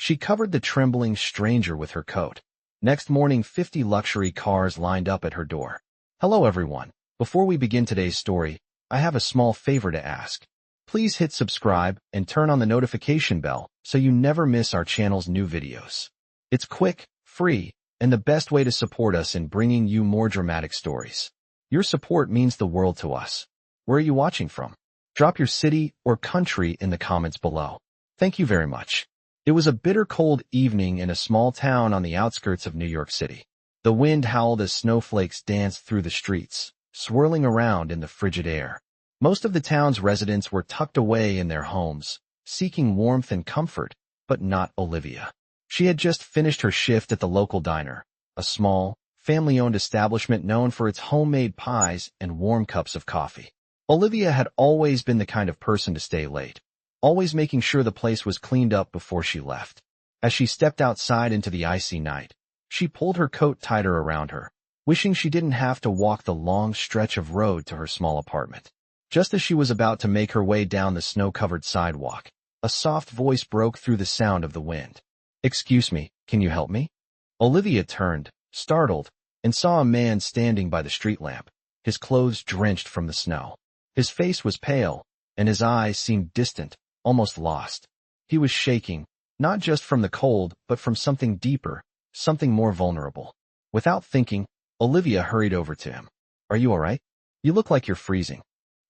She covered the trembling stranger with her coat. Next morning, 50 luxury cars lined up at her door. Hello everyone. Before we begin today's story, I have a small favor to ask. Please hit subscribe and turn on the notification bell so you never miss our channel's new videos. It's quick, free, and the best way to support us in bringing you more dramatic stories. Your support means the world to us. Where are you watching from? Drop your city or country in the comments below. Thank you very much. It was a bitter cold evening in a small town on the outskirts of New York City. The wind howled as snowflakes danced through the streets, swirling around in the frigid air. Most of the town's residents were tucked away in their homes, seeking warmth and comfort, but not Olivia. She had just finished her shift at the local diner, a small, family-owned establishment known for its homemade pies and warm cups of coffee. Olivia had always been the kind of person to stay late, always making sure the place was cleaned up before she left. As she stepped outside into the icy night, she pulled her coat tighter around her, wishing she didn't have to walk the long stretch of road to her small apartment. Just as she was about to make her way down the snow-covered sidewalk, a soft voice broke through the sound of the wind. "Excuse me, can you help me?" Olivia turned, startled, and saw a man standing by the street lamp, his clothes drenched from the snow. His face was pale, and his eyes seemed distant, almost lost. He was shaking, not just from the cold, but from something deeper, something more vulnerable. Without thinking, Olivia hurried over to him. "Are you all right? You look like you're freezing."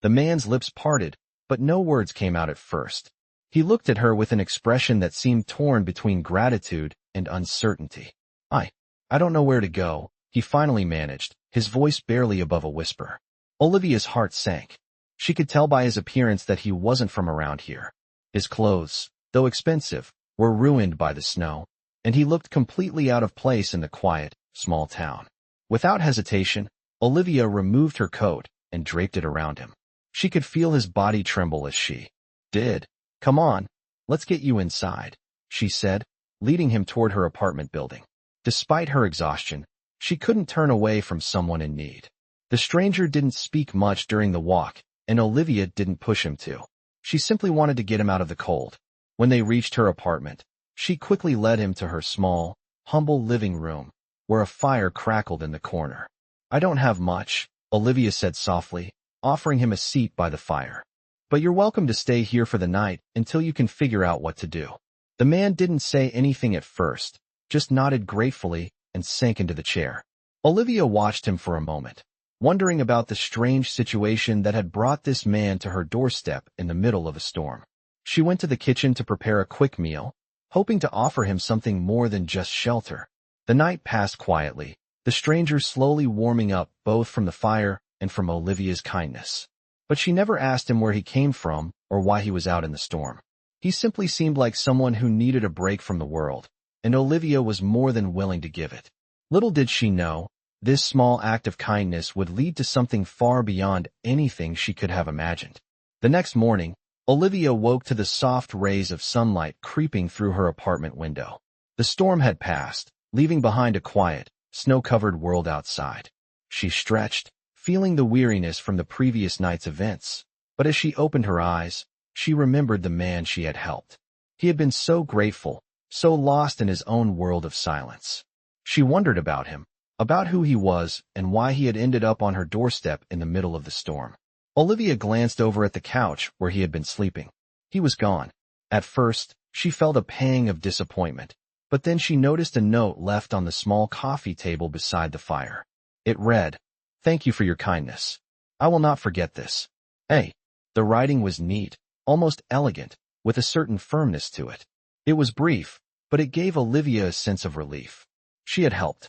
The man's lips parted, but no words came out at first. He looked at her with an expression that seemed torn between gratitude and uncertainty. I don't know where to go," he finally managed, his voice barely above a whisper. Olivia's heart sank. She could tell by his appearance that he wasn't from around here. His clothes, though expensive, were ruined by the snow, and he looked completely out of place in the quiet, small town. Without hesitation, Olivia removed her coat and draped it around him. She could feel his body tremble as she did. "Come on, let's get you inside," she said, leading him toward her apartment building. Despite her exhaustion, she couldn't turn away from someone in need. The stranger didn't speak much during the walk, and Olivia didn't push him to. She simply wanted to get him out of the cold. When they reached her apartment, she quickly led him to her small, humble living room, where a fire crackled in the corner. "I don't have much," Olivia said softly, offering him a seat by the fire. "But you're welcome to stay here for the night until you can figure out what to do." The man didn't say anything at first, just nodded gratefully and sank into the chair. Olivia watched him for a moment, wondering about the strange situation that had brought this man to her doorstep in the middle of a storm. She went to the kitchen to prepare a quick meal, hoping to offer him something more than just shelter. The night passed quietly, the stranger slowly warming up both from the fire and from Olivia's kindness. But she never asked him where he came from or why he was out in the storm. He simply seemed like someone who needed a break from the world, and Olivia was more than willing to give it. Little did she know, this small act of kindness would lead to something far beyond anything she could have imagined. The next morning, Olivia woke to the soft rays of sunlight creeping through her apartment window. The storm had passed, leaving behind a quiet, snow-covered world outside. She stretched, feeling the weariness from the previous night's events, but as she opened her eyes, she remembered the man she had helped. He had been so grateful, so lost in his own world of silence. She wondered about him, about who he was and why he had ended up on her doorstep in the middle of the storm. Olivia glanced over at the couch where he had been sleeping. He was gone. At first, she felt a pang of disappointment, but then she noticed a note left on the small coffee table beside the fire. It read, "Thank you for your kindness. I will not forget this." The writing was neat, almost elegant, with a certain firmness to it. It was brief, but it gave Olivia a sense of relief. She had helped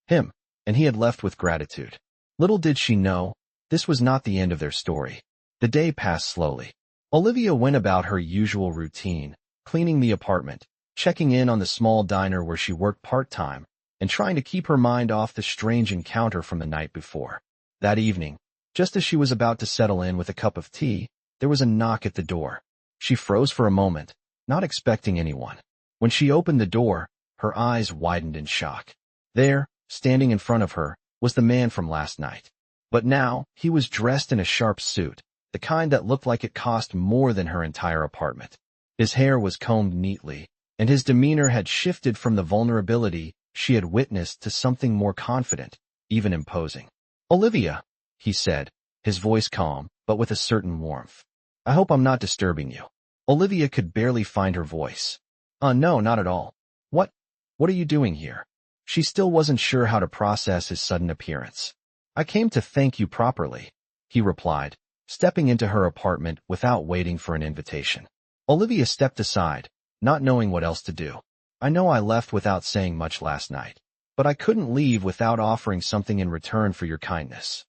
him, and he had left with gratitude. Little did she know, this was not the end of their story. The day passed slowly. Olivia went about her usual routine, cleaning the apartment, checking in on the small diner where she worked part-time, and trying to keep her mind off the strange encounter from the night before. That evening, just as she was about to settle in with a cup of tea, there was a knock at the door. She froze for a moment, not expecting anyone. When she opened the door, her eyes widened in shock. There, standing in front of her, was the man from last night. But now, he was dressed in a sharp suit, the kind that looked like it cost more than her entire apartment. His hair was combed neatly, and his demeanor had shifted from the vulnerability she had witnessed to something more confident, even imposing. "Olivia," he said, his voice calm, but with a certain warmth. "I hope I'm not disturbing you." Olivia could barely find her voice. No, not at all. What are you doing here?" She still wasn't sure how to process his sudden appearance. "I came to thank you properly," he replied, stepping into her apartment without waiting for an invitation. Olivia stepped aside, not knowing what else to do. "I know I left without saying much last night, but I couldn't leave without offering something in return for your kindness."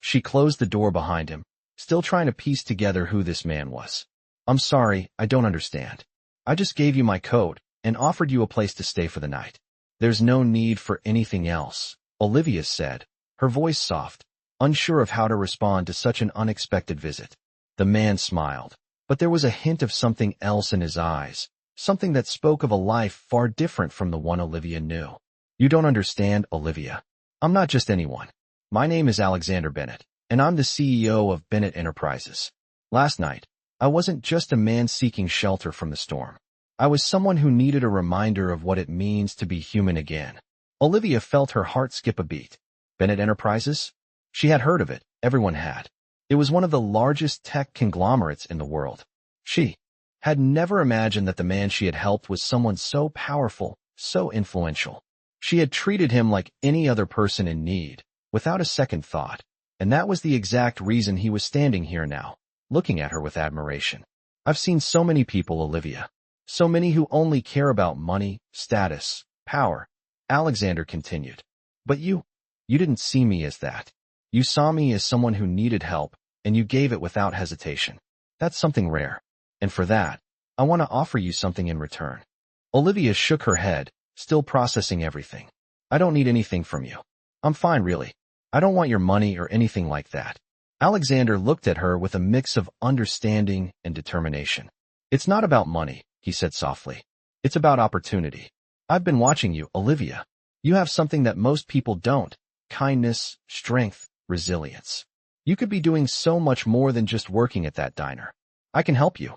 She closed the door behind him, still trying to piece together who this man was. "I'm sorry, I don't understand. I just gave you my coat and offered you a place to stay for the night. There's no need for anything else," Olivia said, her voice soft, unsure of how to respond to such an unexpected visit. The man smiled, but there was a hint of something else in his eyes, something that spoke of a life far different from the one Olivia knew. "You don't understand, Olivia. I'm not just anyone. My name is Alexander Bennett, and I'm the CEO of Bennett Enterprises. Last night, I wasn't just a man seeking shelter from the storm. I was someone who needed a reminder of what it means to be human again." Olivia felt her heart skip a beat. Bennett Enterprises? She had heard of it. Everyone had. It was one of the largest tech conglomerates in the world. She had never imagined that the man she had helped was someone so powerful, so influential. She had treated him like any other person in need, without a second thought, and that was the exact reason he was standing here now, looking at her with admiration. "I've seen so many people, Olivia. So many who only care about money, status, power," Alexander continued. "But you didn't see me as that. You saw me as someone who needed help, and you gave it without hesitation. That's something rare. And for that, I want to offer you something in return." Olivia shook her head, still processing everything. "I don't need anything from you. I'm fine, really. I don't want your money or anything like that." Alexander looked at her with a mix of understanding and determination. "It's not about money," he said softly. "It's about opportunity. I've been watching you, Olivia. You have something that most people don't: kindness, strength, resilience. You could be doing so much more than just working at that diner. I can help you."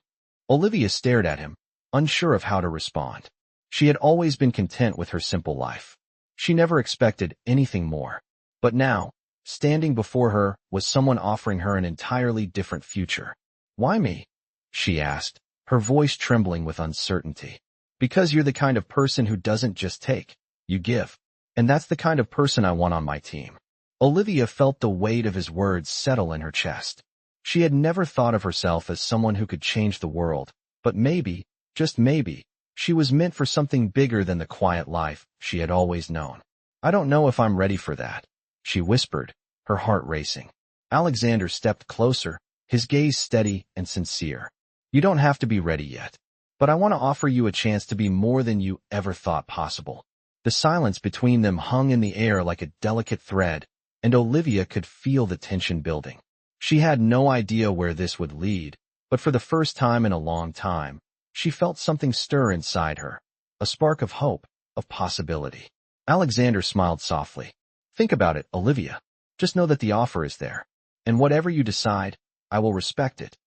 Olivia stared at him, unsure of how to respond. She had always been content with her simple life. She never expected anything more. But now, standing before her was someone offering her an entirely different future. "Why me?" she asked, her voice trembling with uncertainty. "Because you're the kind of person who doesn't just take, you give. And that's the kind of person I want on my team." Olivia felt the weight of his words settle in her chest. She had never thought of herself as someone who could change the world, but maybe, just maybe, she was meant for something bigger than the quiet life she had always known. "I don't know if I'm ready for that," she whispered, her heart racing. Alexander stepped closer, his gaze steady and sincere. "You don't have to be ready yet, but I want to offer you a chance to be more than you ever thought possible." The silence between them hung in the air like a delicate thread, and Olivia could feel the tension building. She had no idea where this would lead, but for the first time in a long time, she felt something stir inside her, a spark of hope, of possibility. Alexander smiled softly. "Think about it, Olivia. Just know that the offer is there, and whatever you decide, I will respect it."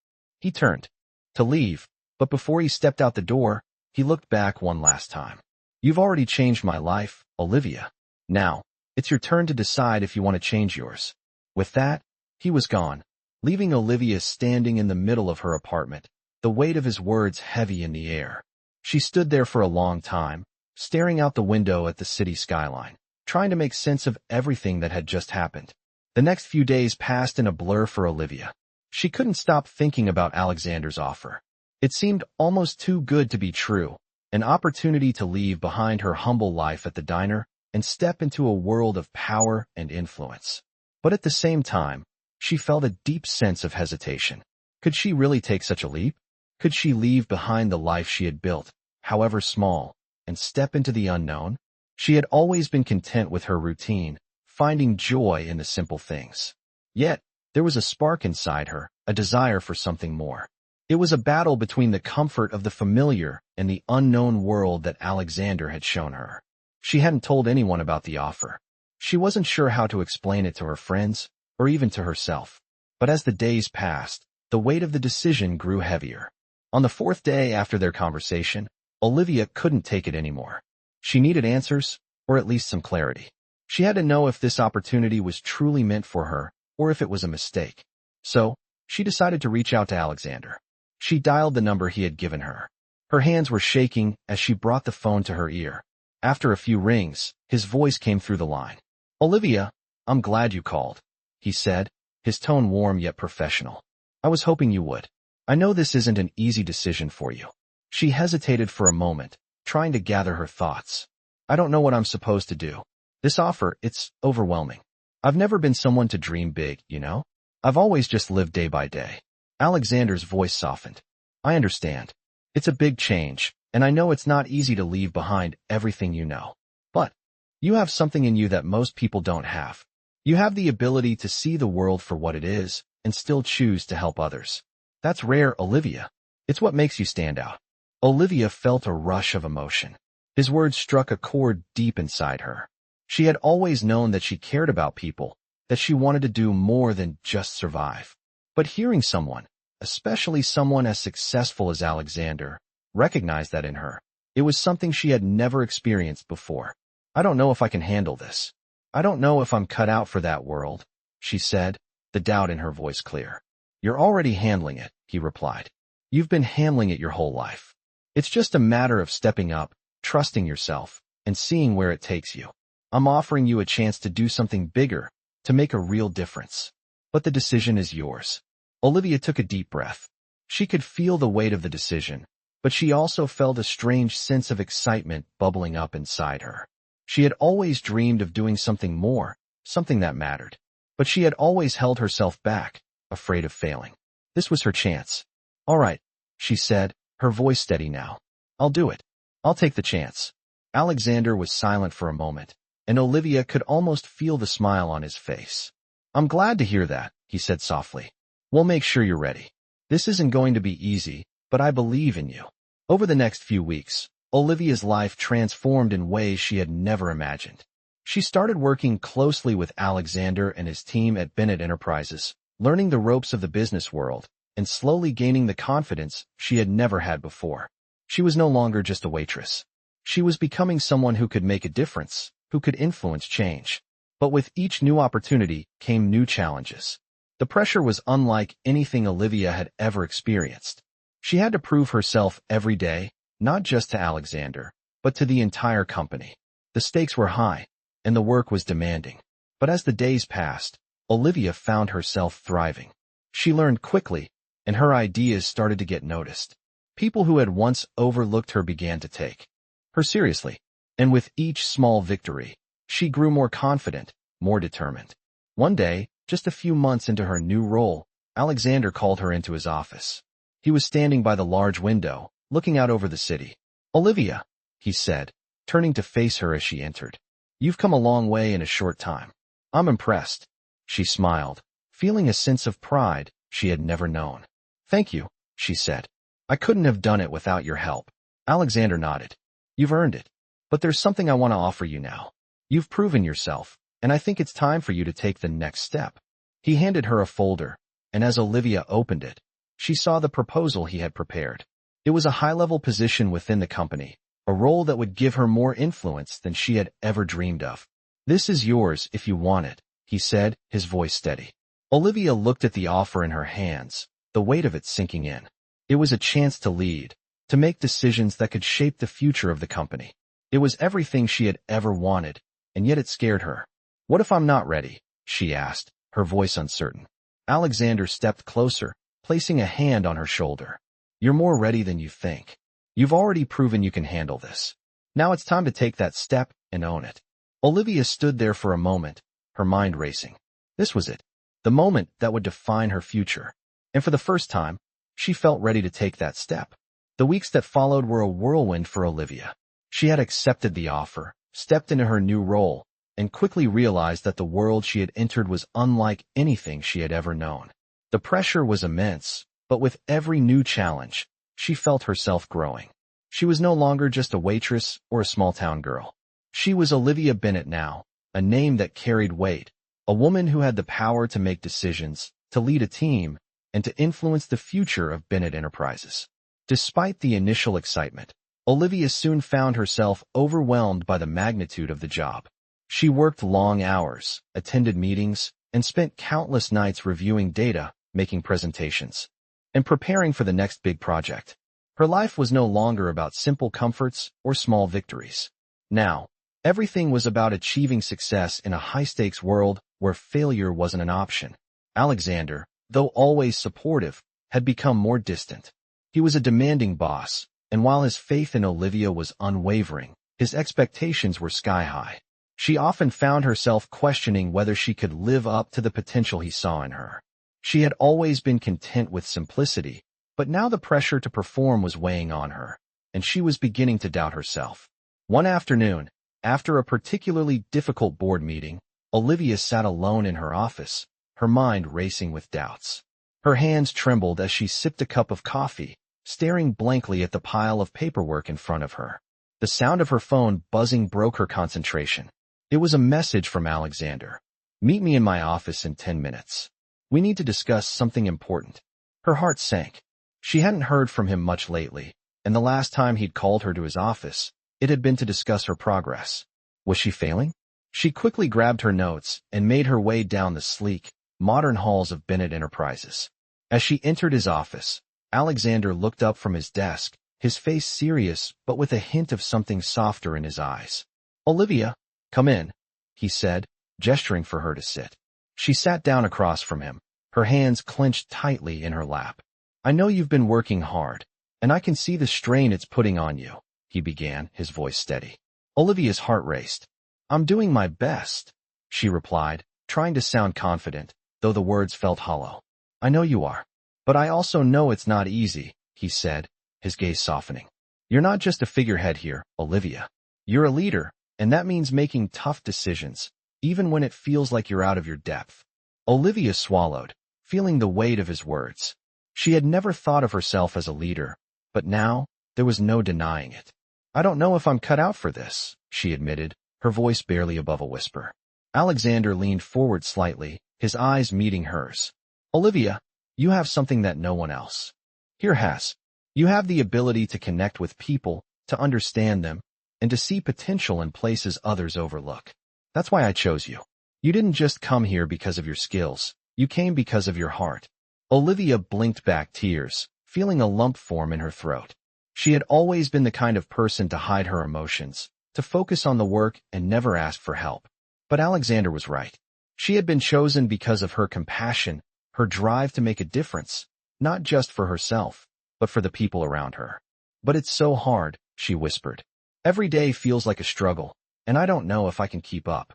He turned to leave, but before he stepped out the door, he looked back one last time. "You've already changed my life, Olivia. Now, it's your turn to decide if you want to change yours." With that, he was gone, leaving Olivia standing in the middle of her apartment, the weight of his words heavy in the air. She stood there for a long time, staring out the window at the city skyline, trying to make sense of everything that had just happened. The next few days passed in a blur for Olivia. She couldn't stop thinking about Alexander's offer. It seemed almost too good to be true, an opportunity to leave behind her humble life at the diner and step into a world of power and influence. But at the same time, she felt a deep sense of hesitation. Could she really take such a leap? Could she leave behind the life she had built, however small, and step into the unknown? She had always been content with her routine, finding joy in the simple things. Yet, there was a spark inside her, a desire for something more. It was a battle between the comfort of the familiar and the unknown world that Alexander had shown her. She hadn't told anyone about the offer. She wasn't sure how to explain it to her friends, or even to herself. But as the days passed, the weight of the decision grew heavier. On the fourth day after their conversation, Olivia couldn't take it anymore. She needed answers, or at least some clarity. She had to know if this opportunity was truly meant for her, or if it was a mistake. So, she decided to reach out to Alexander. She dialed the number he had given her. Her hands were shaking as she brought the phone to her ear. After a few rings, his voice came through the line. "Olivia, I'm glad you called," he said, his tone warm yet professional. "I was hoping you would. I know this isn't an easy decision for you." She hesitated for a moment, trying to gather her thoughts. "I don't know what I'm supposed to do. This offer, it's overwhelming. I've never been someone to dream big, you know? I've always just lived day by day." Alexander's voice softened. "I understand. It's a big change, and I know it's not easy to leave behind everything you know. But you have something in you that most people don't have. You have the ability to see the world for what it is and still choose to help others. That's rare, Olivia. It's what makes you stand out." Olivia felt a rush of emotion. His words struck a chord deep inside her. She had always known that she cared about people, that she wanted to do more than just survive. But hearing someone, especially someone as successful as Alexander, recognize that in her, it was something she had never experienced before. "I don't know if I can handle this. I don't know if I'm cut out for that world," she said, the doubt in her voice clear. "You're already handling it," he replied. "You've been handling it your whole life. It's just a matter of stepping up, trusting yourself, and seeing where it takes you. I'm offering you a chance to do something bigger, to make a real difference. But the decision is yours." Olivia took a deep breath. She could feel the weight of the decision, but she also felt a strange sense of excitement bubbling up inside her. She had always dreamed of doing something more, something that mattered. But she had always held herself back, afraid of failing. This was her chance. "All right," she said, her voice steady now. "I'll do it. I'll take the chance." Alexander was silent for a moment, and Olivia could almost feel the smile on his face. "I'm glad to hear that," he said softly. "We'll make sure you're ready. This isn't going to be easy, but I believe in you." Over the next few weeks, Olivia's life transformed in ways she had never imagined. She started working closely with Alexander and his team at Bennett Enterprises, learning the ropes of the business world, and slowly gaining the confidence she had never had before. She was no longer just a waitress. She was becoming someone who could make a difference, who could influence change. But with each new opportunity came new challenges. The pressure was unlike anything Olivia had ever experienced. She had to prove herself every day, not just to Alexander, but to the entire company. The stakes were high, and the work was demanding. But as the days passed, Olivia found herself thriving. She learned quickly, and her ideas started to get noticed. People who had once overlooked her began to take her seriously, and with each small victory, she grew more confident, more determined. One day, just a few months into her new role, Alexander called her into his office. He was standing by the large window, looking out over the city. "Olivia," he said, turning to face her as she entered. "You've come a long way in a short time. I'm impressed." She smiled, feeling a sense of pride she had never known. "Thank you," she said. "I couldn't have done it without your help." Alexander nodded. "You've earned it. But there's something I want to offer you now. You've proven yourself, and I think it's time for you to take the next step." He handed her a folder, and as Olivia opened it, she saw the proposal he had prepared. It was a high-level position within the company, a role that would give her more influence than she had ever dreamed of. "This is yours if you want it," he said, his voice steady. Olivia looked at the offer in her hands, the weight of it sinking in. It was a chance to lead, to make decisions that could shape the future of the company. It was everything she had ever wanted, and yet it scared her. "What if I'm not ready?" she asked, her voice uncertain. Alexander stepped closer, placing a hand on her shoulder. "You're more ready than you think. You've already proven you can handle this. Now it's time to take that step and own it." Olivia stood there for a moment, her mind racing. This was it, the moment that would define her future. And for the first time, she felt ready to take that step. The weeks that followed were a whirlwind for Olivia. She had accepted the offer, stepped into her new role, and quickly realized that the world she had entered was unlike anything she had ever known. The pressure was immense, but with every new challenge, she felt herself growing. She was no longer just a waitress or a small-town girl. She was Olivia Bennett now, a name that carried weight, a woman who had the power to make decisions, to lead a team, and to influence the future of Bennett Enterprises. Despite the initial excitement, Olivia soon found herself overwhelmed by the magnitude of the job. She worked long hours, attended meetings, and spent countless nights reviewing data, making presentations, and preparing for the next big project. Her life was no longer about simple comforts or small victories. Now, everything was about achieving success in a high-stakes world where failure wasn't an option. Alexander, though always supportive, had become more distant. He was a demanding boss, and while his faith in Olivia was unwavering, his expectations were sky-high. She often found herself questioning whether she could live up to the potential he saw in her. She had always been content with simplicity, but now the pressure to perform was weighing on her, and she was beginning to doubt herself. One afternoon, after a particularly difficult board meeting, Olivia sat alone in her office, her mind racing with doubts. Her hands trembled as she sipped a cup of coffee, staring blankly at the pile of paperwork in front of her. The sound of her phone buzzing broke her concentration. It was a message from Alexander. "Meet me in my office in 10 minutes. We need to discuss something important." Her heart sank. She hadn't heard from him much lately, and the last time he'd called her to his office, it had been to discuss her progress. Was she failing? She quickly grabbed her notes and made her way down the sleek, modern halls of Bennett Enterprises. As she entered his office, Alexander looked up from his desk, his face serious but with a hint of something softer in his eyes. "Olivia, come in," he said, gesturing for her to sit. She sat down across from him, her hands clenched tightly in her lap. "I know you've been working hard, and I can see the strain it's putting on you," he began, his voice steady. Olivia's heart raced. "I'm doing my best," she replied, trying to sound confident, though the words felt hollow. "I know you are. But I also know it's not easy," he said, his gaze softening. "You're not just a figurehead here, Olivia. You're a leader, and that means making tough decisions, even when it feels like you're out of your depth." Olivia swallowed, feeling the weight of his words. She had never thought of herself as a leader, but now there was no denying it. "I don't know if I'm cut out for this," she admitted, her voice barely above a whisper. Alexander leaned forward slightly, his eyes meeting hers. "Olivia, you have something that no one else here has. You have the ability to connect with people, to understand them, and to see potential in places others overlook. That's why I chose you. You didn't just come here because of your skills. You came because of your heart." Olivia blinked back tears, feeling a lump form in her throat. She had always been the kind of person to hide her emotions, to focus on the work and never ask for help. But Alexander was right. She had been chosen because of her compassion, her drive to make a difference, not just for herself, but for the people around her. "But it's so hard," she whispered. "Every day feels like a struggle, and I don't know if I can keep up."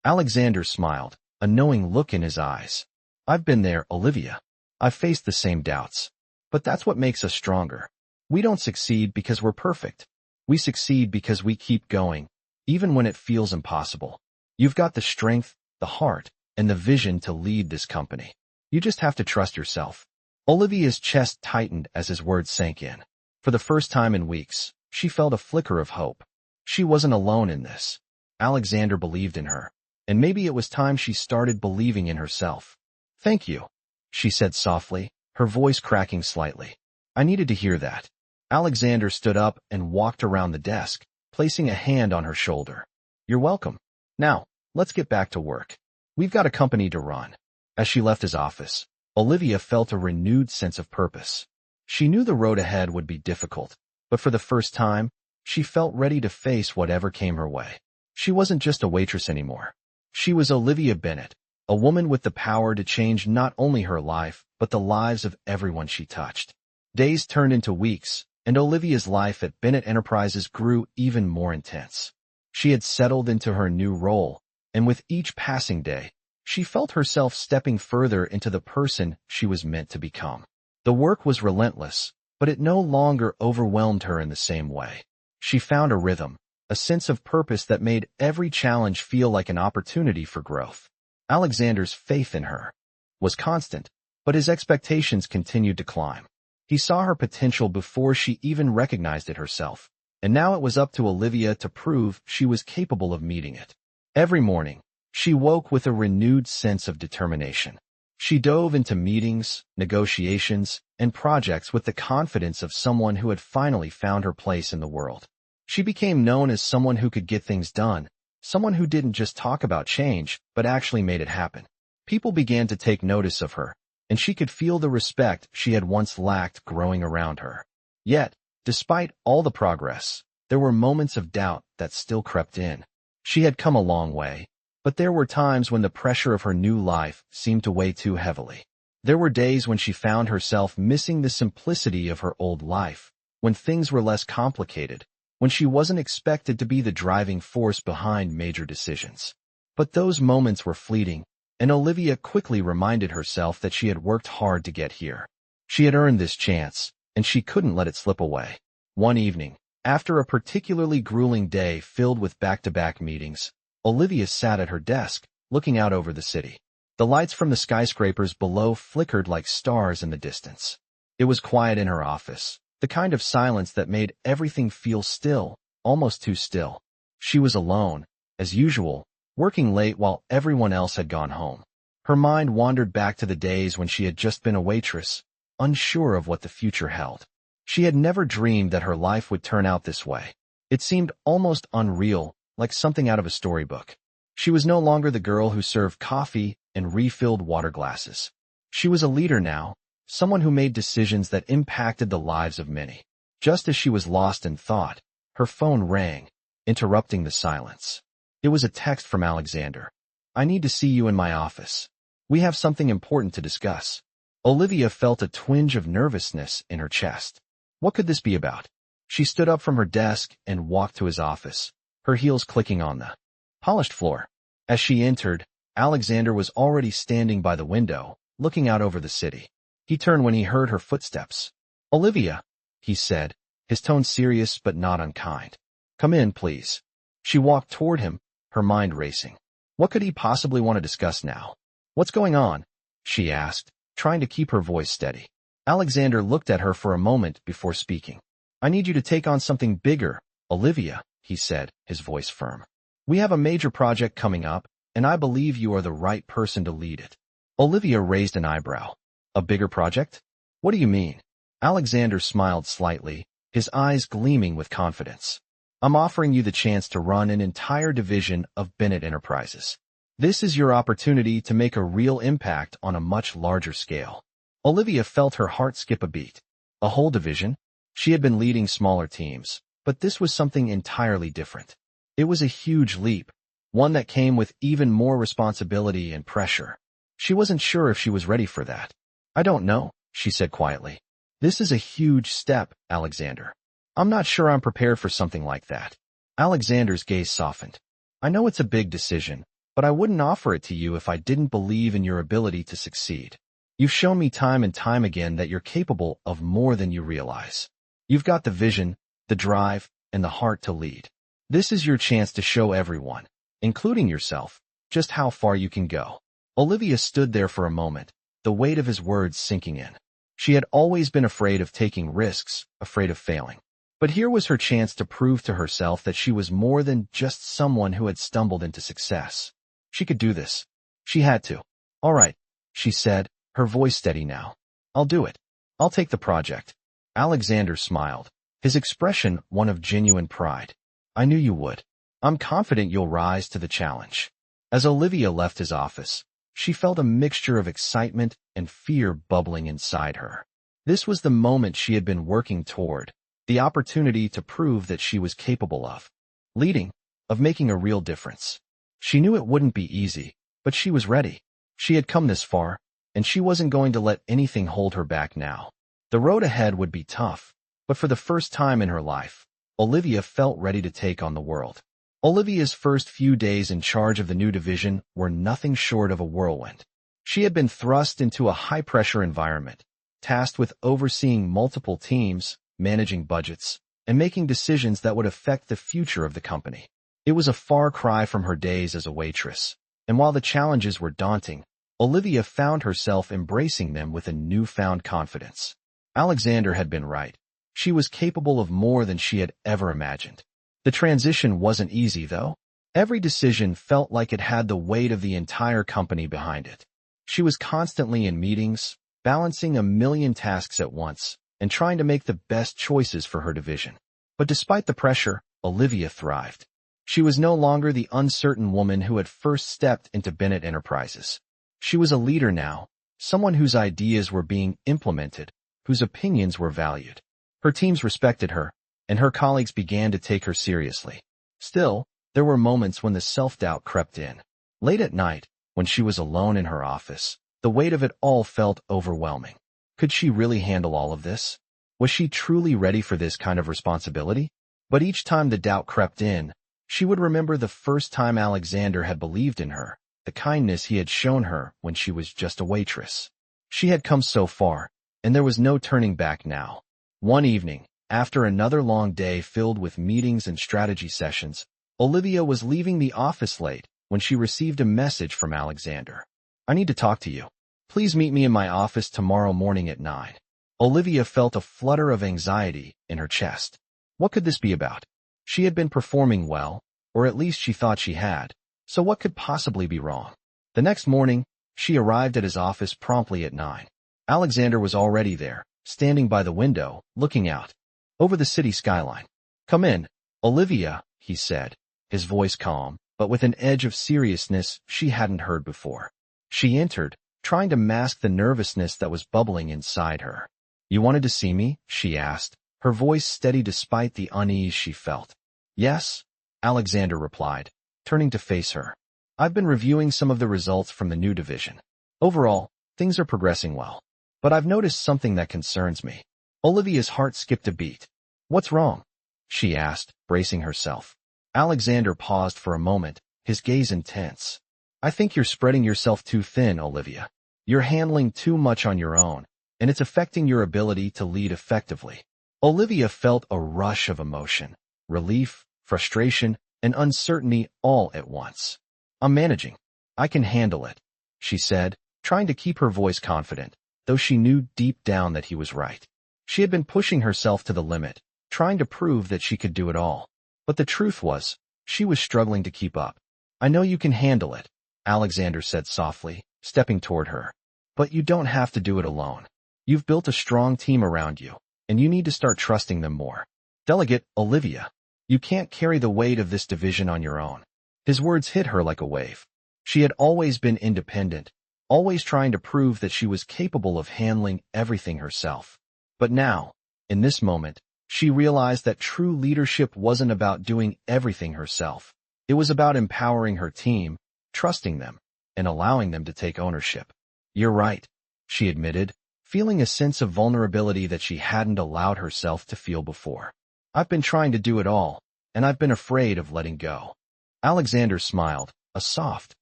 Alexander smiled, a knowing look in his eyes. "I've been there, Olivia. I've faced the same doubts. But that's what makes us stronger. We don't succeed because we're perfect. We succeed because we keep going, even when it feels impossible. You've got the strength, the heart, and the vision to lead this company. You just have to trust yourself." Olivia's chest tightened as his words sank in. For the first time in weeks, she felt a flicker of hope. She wasn't alone in this. Alexander believed in her, and maybe it was time she started believing in herself. "Thank you," she said softly, her voice cracking slightly. "I needed to hear that." Alexander stood up and walked around the desk, placing a hand on her shoulder. "You're welcome. Now, let's get back to work. We've got a company to run." As she left his office, Olivia felt a renewed sense of purpose. She knew the road ahead would be difficult, but for the first time, she felt ready to face whatever came her way. She wasn't just a waitress anymore. She was Olivia Bennett, a woman with the power to change not only her life, but the lives of everyone she touched. Days turned into weeks, and Olivia's life at Bennett Enterprises grew even more intense. She had settled into her new role, and with each passing day, she felt herself stepping further into the person she was meant to become. The work was relentless, but it no longer overwhelmed her in the same way. She found a rhythm, a sense of purpose that made every challenge feel like an opportunity for growth. Alexander's faith in her was constant, but his expectations continued to climb. He saw her potential before she even recognized it herself, and now it was up to Olivia to prove she was capable of meeting it. Every morning, she woke with a renewed sense of determination. She dove into meetings, negotiations, and projects with the confidence of someone who had finally found her place in the world. She became known as someone who could get things done, someone who didn't just talk about change, but actually made it happen. People began to take notice of her, and she could feel the respect she had once lacked growing around her. Yet, despite all the progress, there were moments of doubt that still crept in. She had come a long way, but there were times when the pressure of her new life seemed to weigh too heavily. There were days when she found herself missing the simplicity of her old life, when things were less complicated, when she wasn't expected to be the driving force behind major decisions. But those moments were fleeting, and Olivia quickly reminded herself that she had worked hard to get here. She had earned this chance, and she couldn't let it slip away. One evening, after a particularly grueling day filled with back-to-back meetings, Olivia sat at her desk, looking out over the city. The lights from the skyscrapers below flickered like stars in the distance. It was quiet in her office, the kind of silence that made everything feel still, almost too still. She was alone, as usual, working late while everyone else had gone home. Her mind wandered back to the days when she had just been a waitress, unsure of what the future held. She had never dreamed that her life would turn out this way. It seemed almost unreal, like something out of a storybook. She was no longer the girl who served coffee and refilled water glasses. She was a leader now, someone who made decisions that impacted the lives of many. Just as she was lost in thought, her phone rang, interrupting the silence. It was a text from Alexander. "I need to see you in my office. We have something important to discuss." Olivia felt a twinge of nervousness in her chest. What could this be about? She stood up from her desk and walked to his office, her heels clicking on the polished floor. As she entered, Alexander was already standing by the window, looking out over the city. He turned when he heard her footsteps. "Olivia," he said, his tone serious but not unkind. "Come in, please." She walked toward him, her mind racing. What could he possibly want to discuss now? "What's going on?" she asked, trying to keep her voice steady. Alexander looked at her for a moment before speaking. "I need you to take on something bigger, Olivia," he said, his voice firm. "We have a major project coming up, and I believe you are the right person to lead it." Olivia raised an eyebrow. "A bigger project? What do you mean?" Alexander smiled slightly, his eyes gleaming with confidence. "I'm offering you the chance to run an entire division of Bennett Enterprises. This is your opportunity to make a real impact on a much larger scale." Olivia felt her heart skip a beat. A whole division? She had been leading smaller teams, but this was something entirely different. It was a huge leap, one that came with even more responsibility and pressure. She wasn't sure if she was ready for that. "I don't know," she said quietly. "This is a huge step, Alexander. I'm not sure I'm prepared for something like that." Alexander's gaze softened. "I know it's a big decision, but I wouldn't offer it to you if I didn't believe in your ability to succeed. You've shown me time and time again that you're capable of more than you realize. You've got the vision, the drive, and the heart to lead. This is your chance to show everyone, including yourself, just how far you can go." Olivia stood there for a moment, the weight of his words sinking in. She had always been afraid of taking risks, afraid of failing. But here was her chance to prove to herself that she was more than just someone who had stumbled into success. She could do this. She had to. "All right," she said, her voice steady now. "I'll do it. I'll take the project." Alexander smiled, his expression one of genuine pride. "I knew you would. I'm confident you'll rise to the challenge." As Olivia left his office, she felt a mixture of excitement and fear bubbling inside her. This was the moment she had been working toward, the opportunity to prove that she was capable of leading, of making a real difference. She knew it wouldn't be easy, but she was ready. She had come this far, and she wasn't going to let anything hold her back now. The road ahead would be tough, but for the first time in her life, Olivia felt ready to take on the world. Olivia's first few days in charge of the new division were nothing short of a whirlwind. She had been thrust into a high-pressure environment, tasked with overseeing multiple teams, managing budgets, and making decisions that would affect the future of the company. It was a far cry from her days as a waitress, and while the challenges were daunting, Olivia found herself embracing them with a newfound confidence. Alexander had been right. She was capable of more than she had ever imagined. The transition wasn't easy, though. Every decision felt like it had the weight of the entire company behind it. She was constantly in meetings, balancing a million tasks at once, and trying to make the best choices for her division. But despite the pressure, Olivia thrived. She was no longer the uncertain woman who had first stepped into Bennett Enterprises. She was a leader now, someone whose ideas were being implemented, whose opinions were valued. Her teams respected her, and her colleagues began to take her seriously. Still, there were moments when the self-doubt crept in. Late at night, when she was alone in her office, the weight of it all felt overwhelming. Could she really handle all of this? Was she truly ready for this kind of responsibility? But each time the doubt crept in, she would remember the first time Alexander had believed in her, the kindness he had shown her when she was just a waitress. She had come so far, and there was no turning back now. One evening, after another long day filled with meetings and strategy sessions, Olivia was leaving the office late when she received a message from Alexander. "I need to talk to you. Please meet me in my office tomorrow morning at 9. Olivia felt a flutter of anxiety in her chest. What could this be about? She had been performing well, or at least she thought she had, so what could possibly be wrong? The next morning, she arrived at his office promptly at 9. Alexander was already there, standing by the window, looking out over the city skyline. "Come in, Olivia," he said, his voice calm, but with an edge of seriousness she hadn't heard before. She entered, trying to mask the nervousness that was bubbling inside her. "You wanted to see me?" she asked, her voice steady despite the unease she felt. "Yes," Alexander replied, turning to face her. "I've been reviewing some of the results from the new division. Overall, things are progressing well. But I've noticed something that concerns me." Olivia's heart skipped a beat. "What's wrong?" she asked, bracing herself. Alexander paused for a moment, his gaze intense. "I think you're spreading yourself too thin, Olivia. You're handling too much on your own, and it's affecting your ability to lead effectively." Olivia felt a rush of emotion, relief, frustration, and uncertainty all at once. "I'm managing. I can handle it," she said, trying to keep her voice confident, though she knew deep down that he was right. She had been pushing herself to the limit, trying to prove that she could do it all. But the truth was, she was struggling to keep up. "I know you can handle it," Alexander said softly, stepping toward her. "But you don't have to do it alone. You've built a strong team around you, and you need to start trusting them more. Delegate, Olivia. You can't carry the weight of this division on your own." His words hit her like a wave. She had always been independent, always trying to prove that she was capable of handling everything herself. But now, in this moment, she realized that true leadership wasn't about doing everything herself. It was about empowering her team, trusting them, and allowing them to take ownership. "You're right," she admitted, feeling a sense of vulnerability that she hadn't allowed herself to feel before. "I've been trying to do it all, and I've been afraid of letting go." Alexander smiled, a soft,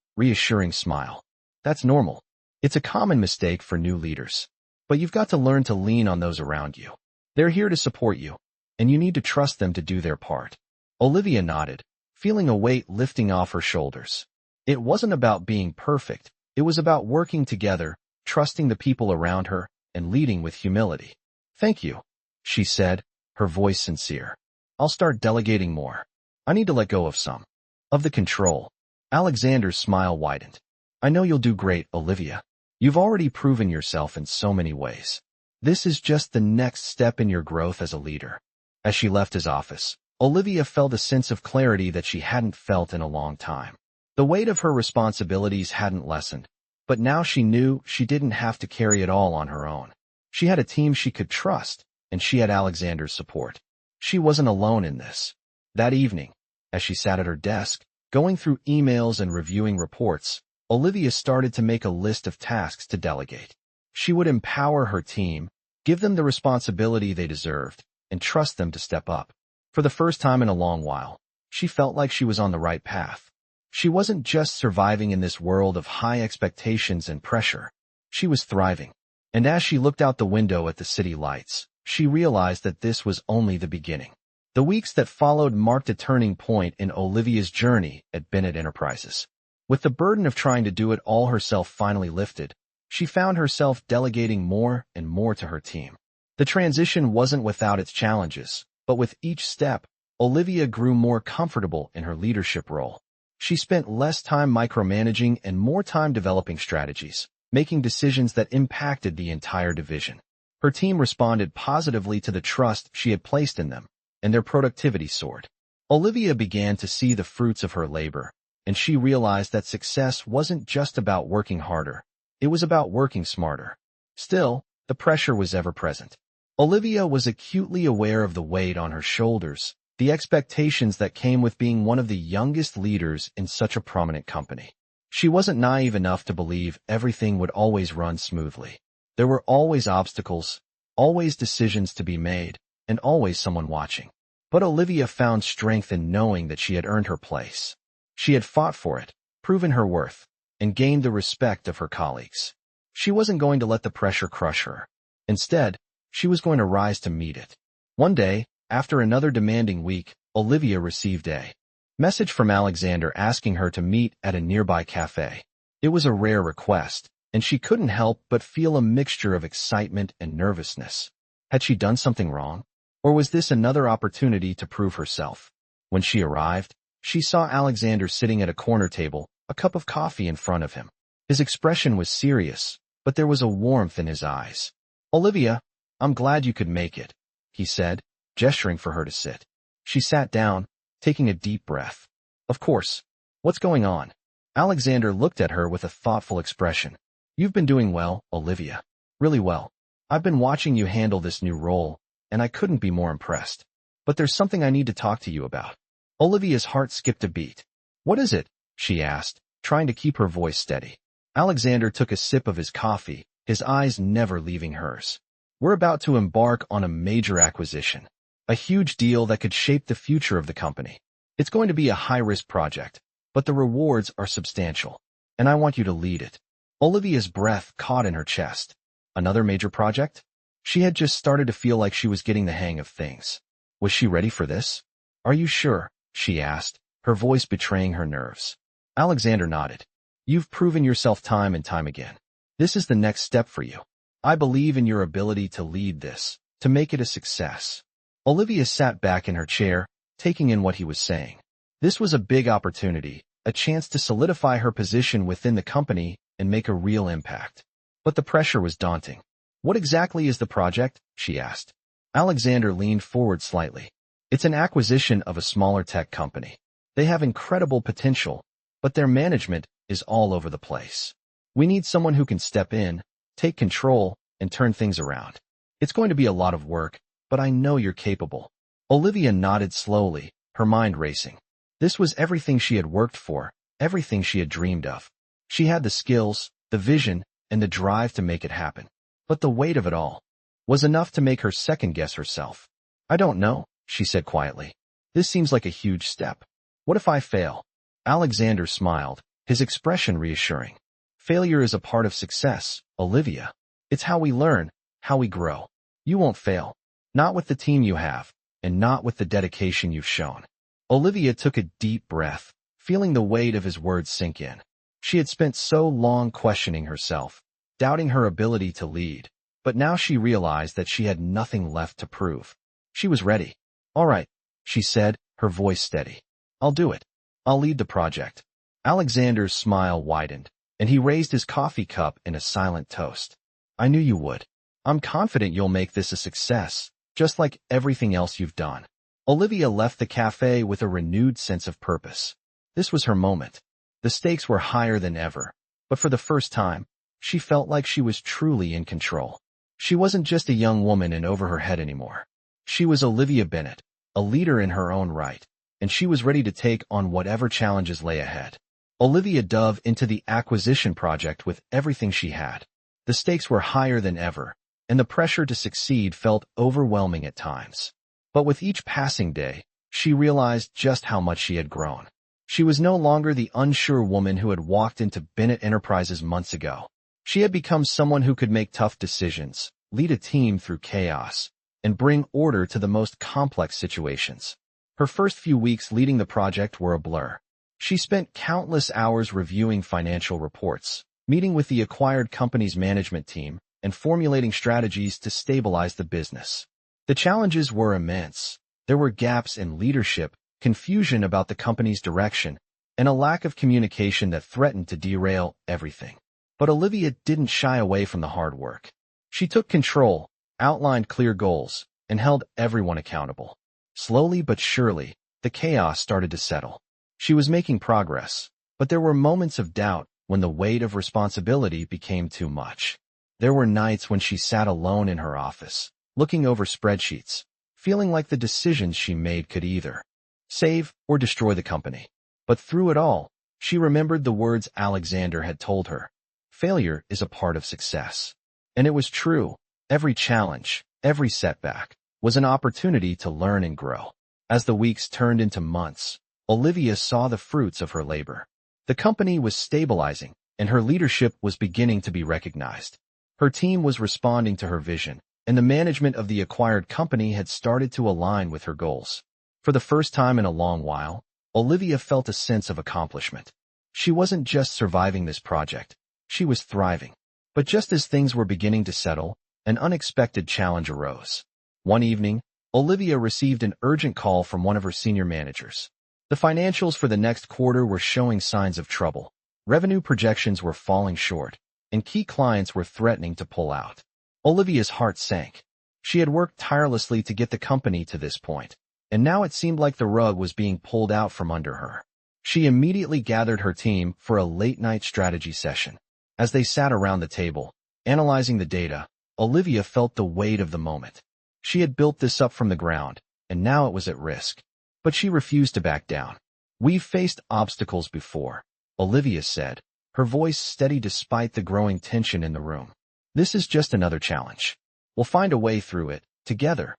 reassuring smile. "That's normal. It's a common mistake for new leaders. But you've got to learn to lean on those around you. They're here to support you, and you need to trust them to do their part." Olivia nodded, feeling a weight lifting off her shoulders. It wasn't about being perfect. It was about working together, trusting the people around her, and leading with humility. "Thank you," she said, her voice sincere. "I'll start delegating more. I need to let go of some of the control." Alexander's smile widened. "I know you'll do great, Olivia. You've already proven yourself in so many ways. This is just the next step in your growth as a leader." As she left his office, Olivia felt a sense of clarity that she hadn't felt in a long time. The weight of her responsibilities hadn't lessened, but now she knew she didn't have to carry it all on her own. She had a team she could trust, and she had Alexander's support. She wasn't alone in this. That evening, as she sat at her desk, going through emails and reviewing reports, Olivia started to make a list of tasks to delegate. She would empower her team, give them the responsibility they deserved, and trust them to step up. For the first time in a long while, she felt like she was on the right path. She wasn't just surviving in this world of high expectations and pressure. She was thriving. And as she looked out the window at the city lights, she realized that this was only the beginning. The weeks that followed marked a turning point in Olivia's journey at Bennett Enterprises. With the burden of trying to do it all herself finally lifted, she found herself delegating more and more to her team. The transition wasn't without its challenges, but with each step, Olivia grew more comfortable in her leadership role. She spent less time micromanaging and more time developing strategies, making decisions that impacted the entire division. Her team responded positively to the trust she had placed in them, and their productivity soared. Olivia began to see the fruits of her labor, and she realized that success wasn't just about working harder. It was about working smarter. Still, the pressure was ever present. Olivia was acutely aware of the weight on her shoulders, the expectations that came with being one of the youngest leaders in such a prominent company. She wasn't naive enough to believe everything would always run smoothly. There were always obstacles, always decisions to be made, and always someone watching. But Olivia found strength in knowing that she had earned her place. She had fought for it, proven her worth, and gained the respect of her colleagues. She wasn't going to let the pressure crush her. Instead, she was going to rise to meet it. One day, after another demanding week, Olivia received a message from Alexander asking her to meet at a nearby cafe. It was a rare request, and she couldn't help but feel a mixture of excitement and nervousness. Had she done something wrong? Or was this another opportunity to prove herself? When she arrived, she saw Alexander sitting at a corner table, a cup of coffee in front of him. His expression was serious, but there was a warmth in his eyes. "Olivia, I'm glad you could make it," he said, gesturing for her to sit. She sat down, taking a deep breath. "Of course. What's going on?" Alexander looked at her with a thoughtful expression. "You've been doing well, Olivia. Really well. I've been watching you handle this new role, and I couldn't be more impressed. But there's something I need to talk to you about." Olivia's heart skipped a beat. "What is it?" she asked, trying to keep her voice steady. Alexander took a sip of his coffee, his eyes never leaving hers. "We're about to embark on a major acquisition. A huge deal that could shape the future of the company. It's going to be a high-risk project, but the rewards are substantial, and I want you to lead it." Olivia's breath caught in her chest. Another major project? She had just started to feel like she was getting the hang of things. Was she ready for this? "Are you sure?" she asked, her voice betraying her nerves. Alexander nodded. "You've proven yourself time and time again. This is the next step for you. I believe in your ability to lead this, to make it a success." Olivia sat back in her chair, taking in what he was saying. This was a big opportunity, a chance to solidify her position within the company and make a real impact. But the pressure was daunting. "What exactly is the project?" she asked. Alexander leaned forward slightly. "It's an acquisition of a smaller tech company. They have incredible potential, but their management is all over the place. We need someone who can step in, take control, and turn things around. It's going to be a lot of work, but I know you're capable." Olivia nodded slowly, her mind racing. This was everything she had worked for, everything she had dreamed of. She had the skills, the vision, and the drive to make it happen. But the weight of it all was enough to make her second-guess herself. "I don't know," she said quietly. "This seems like a huge step. What if I fail?" Alexander smiled, his expression reassuring. "Failure is a part of success, Olivia. It's how we learn, how we grow. You won't fail. Not with the team you have, and not with the dedication you've shown." Olivia took a deep breath, feeling the weight of his words sink in. She had spent so long questioning herself, doubting her ability to lead, but now she realized that she had nothing left to prove. She was ready. "All right," she said, her voice steady. "I'll do it. I'll lead the project." Alexander's smile widened, and he raised his coffee cup in a silent toast. "I knew you would. I'm confident you'll make this a success, just like everything else you've done." Olivia left the cafe with a renewed sense of purpose. This was her moment. The stakes were higher than ever, but for the first time, she felt like she was truly in control. She wasn't just a young woman in over her head anymore. She was Olivia Bennett, a leader in her own right, and she was ready to take on whatever challenges lay ahead. Olivia dove into the acquisition project with everything she had. The stakes were higher than ever, and the pressure to succeed felt overwhelming at times. But with each passing day, she realized just how much she had grown. She was no longer the unsure woman who had walked into Bennett Enterprises months ago. She had become someone who could make tough decisions, lead a team through chaos, and bring order to the most complex situations. Her first few weeks leading the project were a blur. She spent countless hours reviewing financial reports, meeting with the acquired company's management team, and formulating strategies to stabilize the business. The challenges were immense. There were gaps in leadership, confusion about the company's direction, and a lack of communication that threatened to derail everything. But Olivia didn't shy away from the hard work. She took control, outlined clear goals, and held everyone accountable. Slowly but surely, the chaos started to settle. She was making progress, but there were moments of doubt when the weight of responsibility became too much. There were nights when she sat alone in her office, looking over spreadsheets, feeling like the decisions she made could either save or destroy the company. But through it all, she remembered the words Alexander had told her. Failure is a part of success. And it was true. Every challenge, every setback, was an opportunity to learn and grow. As the weeks turned into months, Olivia saw the fruits of her labor. The company was stabilizing, and her leadership was beginning to be recognized. Her team was responding to her vision, and the management of the acquired company had started to align with her goals. For the first time in a long while, Olivia felt a sense of accomplishment. She wasn't just surviving this project, she was thriving. But just as things were beginning to settle, an unexpected challenge arose. One evening, Olivia received an urgent call from one of her senior managers. The financials for the next quarter were showing signs of trouble. Revenue projections were falling short, and key clients were threatening to pull out. Olivia's heart sank. She had worked tirelessly to get the company to this point, and now it seemed like the rug was being pulled out from under her. She immediately gathered her team for a late-night strategy session. As they sat around the table, analyzing the data, Olivia felt the weight of the moment. She had built this up from the ground, and now it was at risk. But she refused to back down. "We've faced obstacles before," Olivia said, her voice steady despite the growing tension in the room. "This is just another challenge. We'll find a way through it, together."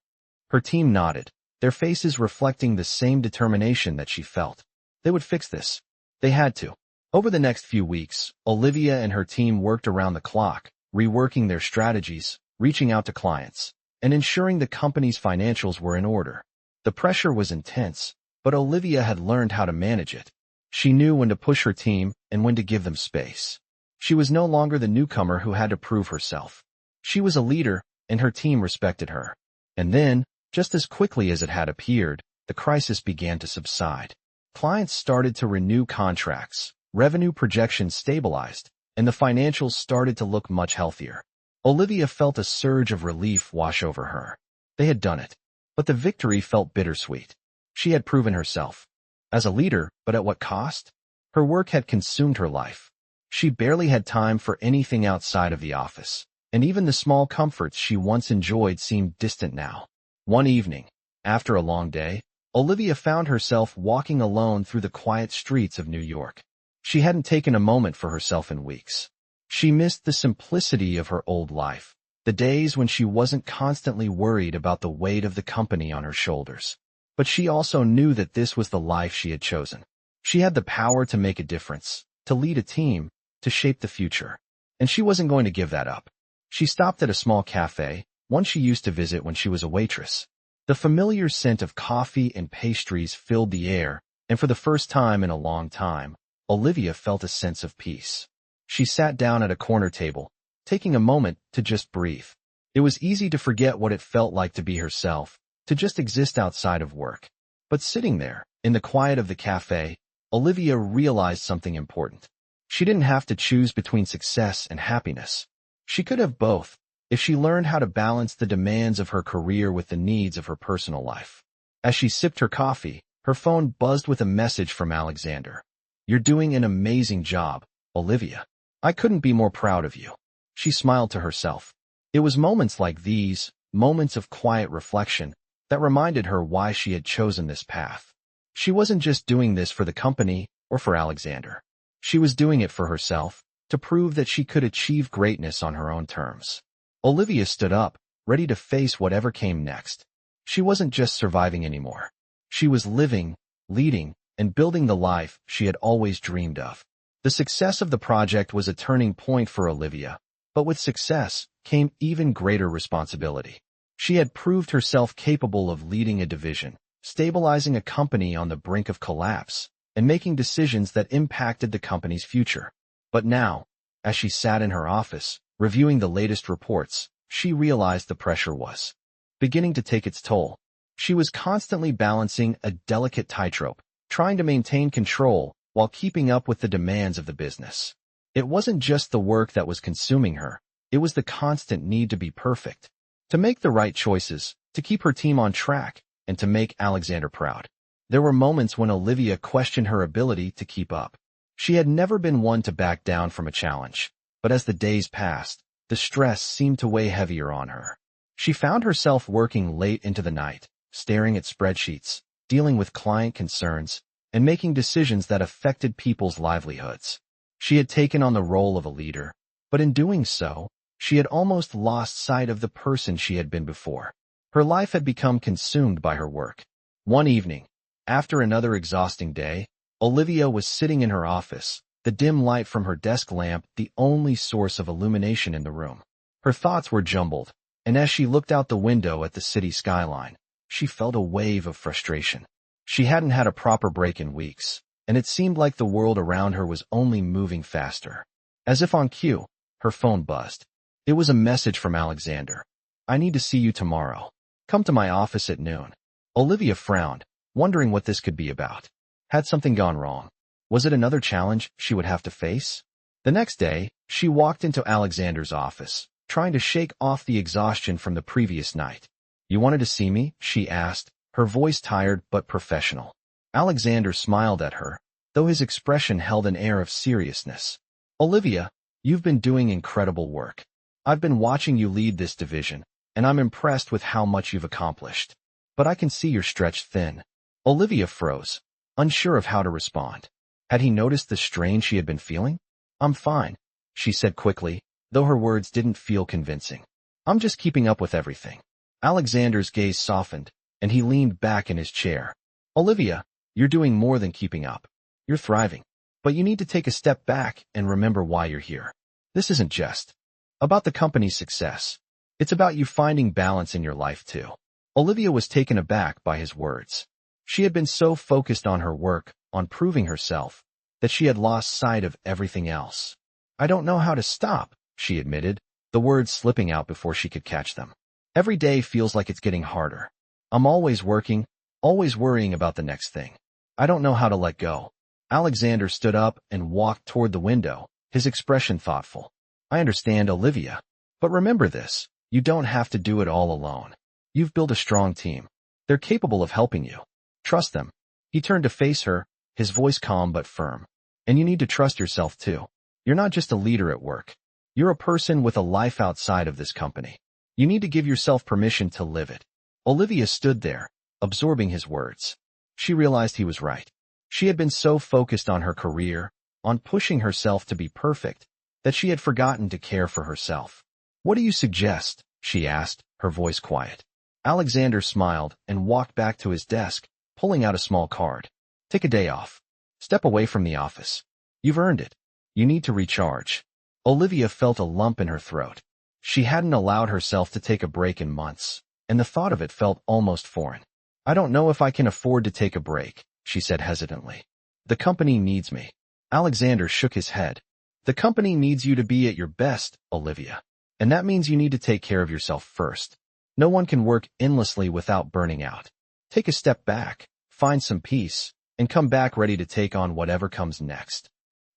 Her team nodded, their faces reflecting the same determination that she felt. They would fix this. They had to. Over the next few weeks, Olivia and her team worked around the clock, reworking their strategies, reaching out to clients, and ensuring the company's financials were in order. The pressure was intense, but Olivia had learned how to manage it. She knew when to push her team and when to give them space. She was no longer the newcomer who had to prove herself. She was a leader, and her team respected her. And then, just as quickly as it had appeared, the crisis began to subside. Clients started to renew contracts, revenue projections stabilized, and the financials started to look much healthier. Olivia felt a surge of relief wash over her. They had done it. But the victory felt bittersweet. She had proven herself as a leader, but at what cost? Her work had consumed her life. She barely had time for anything outside of the office, and even the small comforts she once enjoyed seemed distant now. One evening, after a long day, Olivia found herself walking alone through the quiet streets of New York. She hadn't taken a moment for herself in weeks. She missed the simplicity of her old life, the days when she wasn't constantly worried about the weight of the company on her shoulders. But she also knew that this was the life she had chosen. She had the power to make a difference, to lead a team, to shape the future. And she wasn't going to give that up. She stopped at a small cafe, one she used to visit when she was a waitress. The familiar scent of coffee and pastries filled the air, and for the first time in a long time, Olivia felt a sense of peace. She sat down at a corner table, taking a moment to just breathe. It was easy to forget what it felt like to be herself, to just exist outside of work. But sitting there, in the quiet of the cafe, Olivia realized something important. She didn't have to choose between success and happiness. She could have both, if she learned how to balance the demands of her career with the needs of her personal life. As she sipped her coffee, her phone buzzed with a message from Alexander. "You're doing an amazing job, Olivia. I couldn't be more proud of you." She smiled to herself. It was moments like these, moments of quiet reflection, that reminded her why she had chosen this path. She wasn't just doing this for the company or for Alexander. She was doing it for herself, to prove that she could achieve greatness on her own terms. Olivia stood up, ready to face whatever came next. She wasn't just surviving anymore. She was living, leading, and building the life she had always dreamed of. The success of the project was a turning point for Olivia, but with success came even greater responsibility. She had proved herself capable of leading a division, stabilizing a company on the brink of collapse, and making decisions that impacted the company's future. But now, as she sat in her office, reviewing the latest reports, she realized the pressure was beginning to take its toll. She was constantly balancing a delicate tightrope, trying to maintain control while keeping up with the demands of the business. It wasn't just the work that was consuming her, it was the constant need to be perfect, to make the right choices, to keep her team on track, and to make Alexander proud. There were moments when Olivia questioned her ability to keep up. She had never been one to back down from a challenge, but as the days passed, the stress seemed to weigh heavier on her. She found herself working late into the night, staring at spreadsheets, dealing with client concerns, and making decisions that affected people's livelihoods. She had taken on the role of a leader, but in doing so, she had almost lost sight of the person she had been before. Her life had become consumed by her work. One evening, after another exhausting day, Olivia was sitting in her office, the dim light from her desk lamp the only source of illumination in the room. Her thoughts were jumbled, and as she looked out the window at the city skyline, she felt a wave of frustration. She hadn't had a proper break in weeks, and it seemed like the world around her was only moving faster. As if on cue, her phone buzzed. It was a message from Alexander. "I need to see you tomorrow. Come to my office at noon." Olivia frowned, wondering what this could be about. Had something gone wrong? Was it another challenge she would have to face? The next day, she walked into Alexander's office, trying to shake off the exhaustion from the previous night. "You wanted to see me?" she asked, her voice tired but professional. Alexander smiled at her, though his expression held an air of seriousness. "Olivia, you've been doing incredible work. I've been watching you lead this division, and I'm impressed with how much you've accomplished. But I can see you're stretched thin." Olivia froze, unsure of how to respond. Had he noticed the strain she had been feeling? "I'm fine," she said quickly, though her words didn't feel convincing. "I'm just keeping up with everything." Alexander's gaze softened, and he leaned back in his chair. "Olivia, you're doing more than keeping up. You're thriving. But you need to take a step back and remember why you're here. This isn't just about the company's success. It's about you finding balance in your life too." Olivia was taken aback by his words. She had been so focused on her work, on proving herself, that she had lost sight of everything else. "I don't know how to stop," she admitted, the words slipping out before she could catch them. "Every day feels like it's getting harder. I'm always working, always worrying about the next thing. I don't know how to let go." Alexander stood up and walked toward the window, his expression thoughtful. "I understand, Olivia. But remember this, you don't have to do it all alone. You've built a strong team. They're capable of helping you. Trust them." He turned to face her, his voice calm but firm. "And you need to trust yourself too. You're not just a leader at work. You're a person with a life outside of this company. You need to give yourself permission to live it." Olivia stood there, absorbing his words. She realized he was right. She had been so focused on her career, on pushing herself to be perfect, that she had forgotten to care for herself. "What do you suggest?" she asked, her voice quiet. Alexander smiled and walked back to his desk, pulling out a small card. "Take a day off. Step away from the office. You've earned it. You need to recharge." Olivia felt a lump in her throat. She hadn't allowed herself to take a break in months, and the thought of it felt almost foreign. "I don't know if I can afford to take a break," she said hesitantly. "The company needs me." Alexander shook his head. "The company needs you to be at your best, Olivia. And that means you need to take care of yourself first. No one can work endlessly without burning out. Take a step back, find some peace, and come back ready to take on whatever comes next."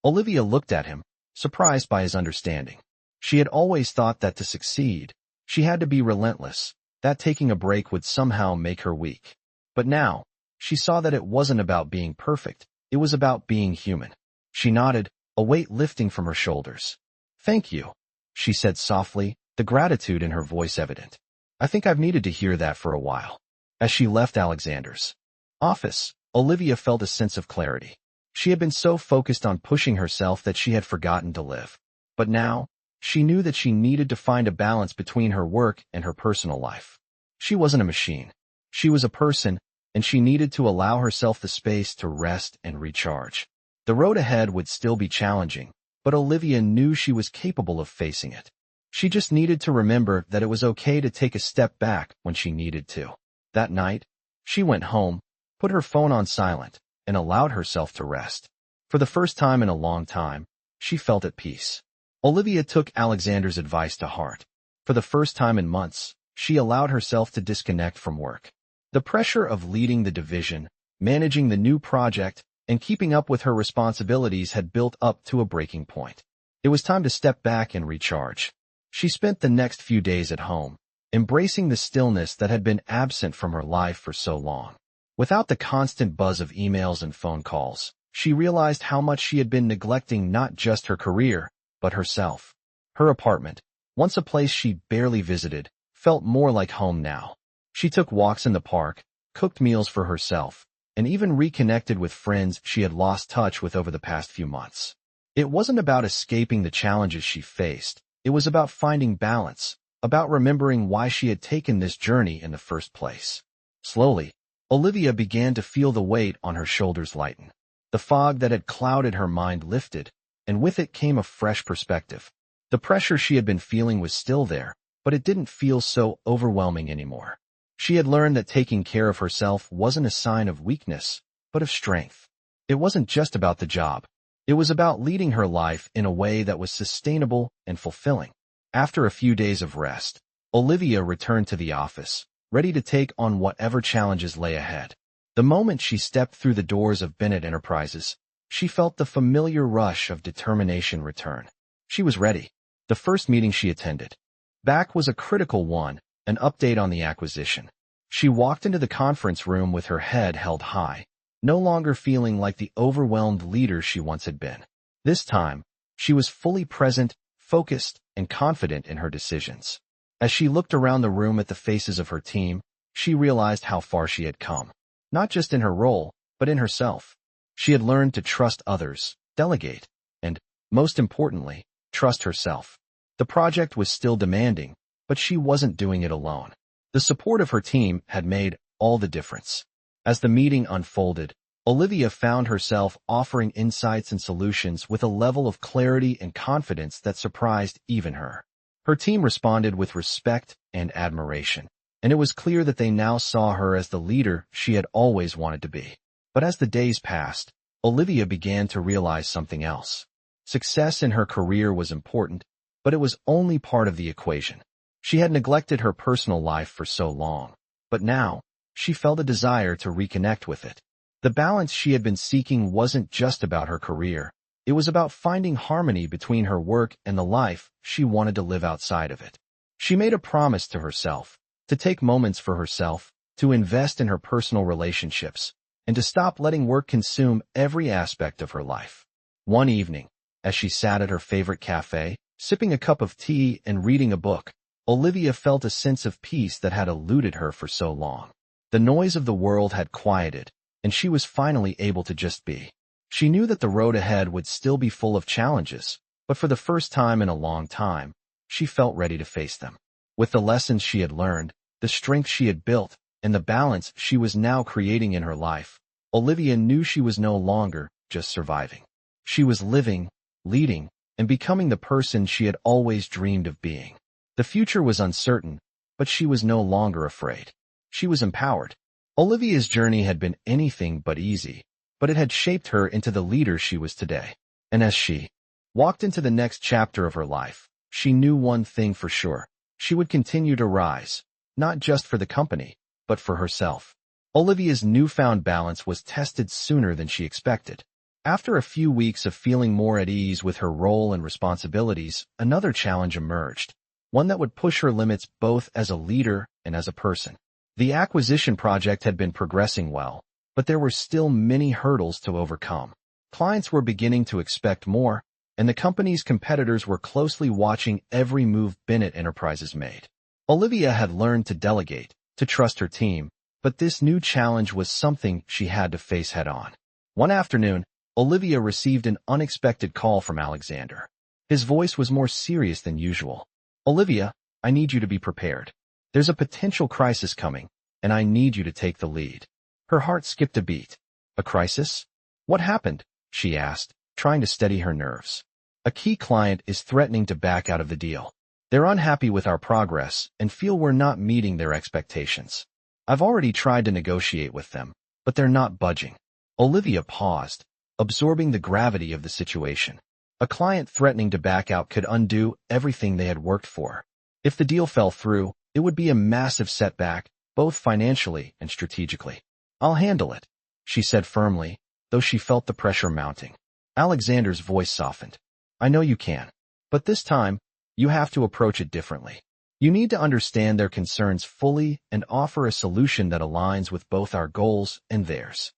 Olivia looked at him, surprised by his understanding. She had always thought that to succeed, she had to be relentless, that taking a break would somehow make her weak. But now, she saw that it wasn't about being perfect, it was about being human. She nodded, a weight lifting from her shoulders. "Thank you," she said softly, the gratitude in her voice evident. "I think I've needed to hear that for a while." As she left Alexander's office, Olivia felt a sense of clarity. She had been so focused on pushing herself that she had forgotten to live. But now, she knew that she needed to find a balance between her work and her personal life. She wasn't a machine. She was a person, and she needed to allow herself the space to rest and recharge. The road ahead would still be challenging, but Olivia knew she was capable of facing it. She just needed to remember that it was okay to take a step back when she needed to. That night, she went home, put her phone on silent, and allowed herself to rest. For the first time in a long time, she felt at peace. Olivia took Alexander's advice to heart. For the first time in months, she allowed herself to disconnect from work. The pressure of leading the division, managing the new project, and keeping up with her responsibilities had built up to a breaking point. It was time to step back and recharge. She spent the next few days at home, embracing the stillness that had been absent from her life for so long. Without the constant buzz of emails and phone calls, she realized how much she had been neglecting not just her career, but herself. Her apartment, once a place she barely visited, felt more like home now. She took walks in the park, cooked meals for herself, and even reconnected with friends she had lost touch with over the past few months. It wasn't about escaping the challenges she faced. It was about finding balance, about remembering why she had taken this journey in the first place. Slowly, Olivia began to feel the weight on her shoulders lighten. The fog that had clouded her mind lifted, and with it came a fresh perspective. The pressure she had been feeling was still there, but it didn't feel so overwhelming anymore. She had learned that taking care of herself wasn't a sign of weakness, but of strength. It wasn't just about the job. It was about leading her life in a way that was sustainable and fulfilling. After a few days of rest, Olivia returned to the office, ready to take on whatever challenges lay ahead. The moment she stepped through the doors of Bennett Enterprises, she felt the familiar rush of determination return. She was ready. The first meeting she attended back was a critical one, an update on the acquisition. She walked into the conference room with her head held high, no longer feeling like the overwhelmed leader she once had been. This time, she was fully present, focused, and confident in her decisions. As she looked around the room at the faces of her team, she realized how far she had come. Not just in her role, but in herself. She had learned to trust others, delegate, and, most importantly, trust herself. The project was still demanding, but she wasn't doing it alone. The support of her team had made all the difference. As the meeting unfolded, Olivia found herself offering insights and solutions with a level of clarity and confidence that surprised even her. Her team responded with respect and admiration, and it was clear that they now saw her as the leader she had always wanted to be. But as the days passed, Olivia began to realize something else. Success in her career was important, but it was only part of the equation. She had neglected her personal life for so long, but now, she felt a desire to reconnect with it. The balance she had been seeking wasn't just about her career. It was about finding harmony between her work and the life she wanted to live outside of it. She made a promise to herself to take moments for herself, to invest in her personal relationships, and to stop letting work consume every aspect of her life. One evening, as she sat at her favorite cafe, sipping a cup of tea and reading a book, Olivia felt a sense of peace that had eluded her for so long. The noise of the world had quieted, and she was finally able to just be. She knew that the road ahead would still be full of challenges, but for the first time in a long time, she felt ready to face them. With the lessons she had learned, the strength she had built, and the balance she was now creating in her life, Olivia knew she was no longer just surviving. She was living, leading, and becoming the person she had always dreamed of being. The future was uncertain, but she was no longer afraid. She was empowered. Olivia's journey had been anything but easy, but it had shaped her into the leader she was today. And as she walked into the next chapter of her life, she knew one thing for sure. She would continue to rise, not just for the company, but for herself. Olivia's newfound balance was tested sooner than she expected. After a few weeks of feeling more at ease with her role and responsibilities, another challenge emerged, one that would push her limits both as a leader and as a person. The acquisition project had been progressing well, but there were still many hurdles to overcome. Clients were beginning to expect more, and the company's competitors were closely watching every move Bennett Enterprises made. Olivia had learned to delegate, to trust her team, but this new challenge was something she had to face head-on. One afternoon, Olivia received an unexpected call from Alexander. His voice was more serious than usual. "Olivia, I need you to be prepared. There's a potential crisis coming, and I need you to take the lead." Her heart skipped a beat. "A crisis? What happened?" she asked, trying to steady her nerves. "A key client is threatening to back out of the deal. They're unhappy with our progress and feel we're not meeting their expectations. I've already tried to negotiate with them, but they're not budging." Olivia paused, absorbing the gravity of the situation. A client threatening to back out could undo everything they had worked for. If the deal fell through, it would be a massive setback, both financially and strategically. "I'll handle it," she said firmly, though she felt the pressure mounting. Alexander's voice softened. I know you can. But this time, you have to approach it differently. You need to understand their concerns fully and offer a solution that aligns with both our goals and theirs.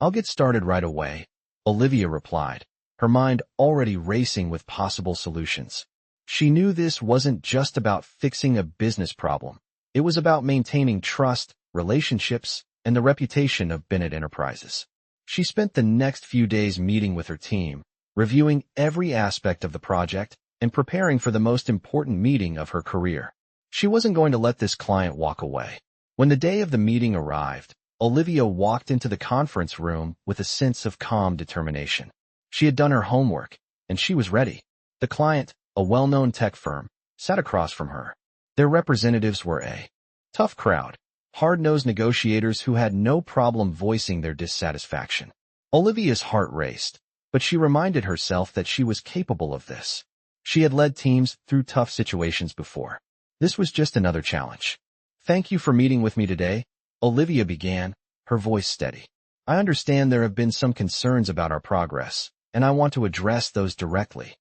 I'll get started right away, Olivia replied, her mind already racing with possible solutions. She knew this wasn't just about fixing a business problem. It was about maintaining trust, relationships, and the reputation of Bennett Enterprises. She spent the next few days meeting with her team, reviewing every aspect of the project and preparing for the most important meeting of her career. She wasn't going to let this client walk away. When the day of the meeting arrived, Olivia walked into the conference room with a sense of calm determination. She had done her homework, and she was ready. The client, a well-known tech firm, sat across from her. Their representatives were a tough crowd, hard-nosed negotiators who had no problem voicing their dissatisfaction. Olivia's heart raced, but she reminded herself that she was capable of this. She had led teams through tough situations before. This was just another challenge. Thank you for meeting with me today, Olivia began, her voice steady. I understand there have been some concerns about our progress, and I want to address those directly.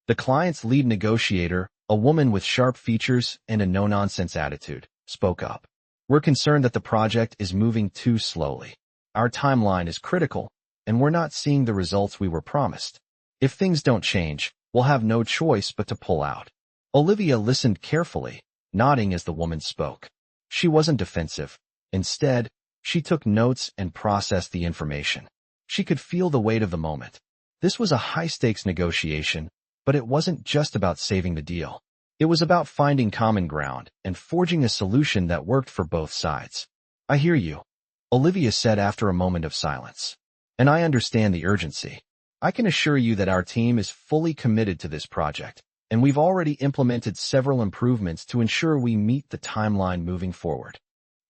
The client's lead negotiator, a woman with sharp features and a no-nonsense attitude, spoke up. We're concerned that the project is moving too slowly. Our timeline is critical, and we're not seeing the results we were promised. If things don't change, we'll have no choice but to pull out. Olivia listened carefully, nodding as the woman spoke. She wasn't defensive. Instead, she took notes and processed the information. She could feel the weight of the moment. This was a high-stakes negotiation, but it wasn't just about saving the deal. It was about finding common ground and forging a solution that worked for both sides. I hear you, Olivia said after a moment of silence. And I understand the urgency. I can assure you that our team is fully committed to this project, and we've already implemented several improvements to ensure we meet the timeline moving forward.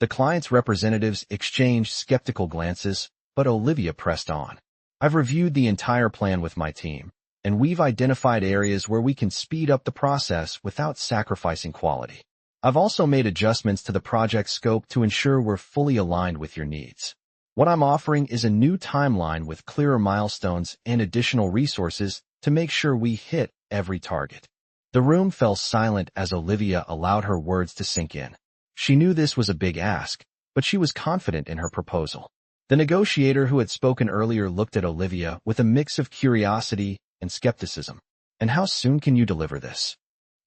The client's representatives exchanged skeptical glances, but Olivia pressed on. I've reviewed the entire plan with my team, and we've identified areas where we can speed up the process without sacrificing quality. I've also made adjustments to the project scope to ensure we're fully aligned with your needs. What I'm offering is a new timeline with clearer milestones and additional resources to make sure we hit every target. The room fell silent as Olivia allowed her words to sink in. She knew this was a big ask, but she was confident in her proposal. The negotiator who had spoken earlier looked at Olivia with a mix of curiosity and skepticism. And how soon can you deliver this?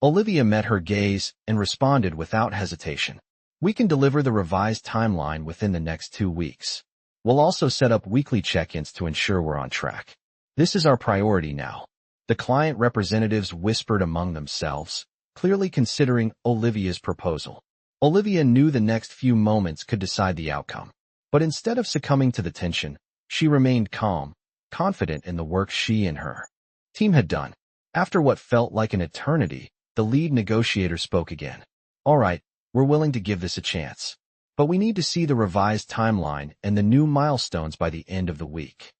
Olivia met her gaze and responded without hesitation. We can deliver the revised timeline within the next 2 weeks. We'll also set up weekly check-ins to ensure we're on track. This is our priority now. The client representatives whispered among themselves, clearly considering Olivia's proposal. Olivia knew the next few moments could decide the outcome. But instead of succumbing to the tension, she remained calm, confident in the work she and her team had done. After what felt like an eternity, the lead negotiator spoke again. All right, we're willing to give this a chance. But we need to see the revised timeline and the new milestones by the end of the week.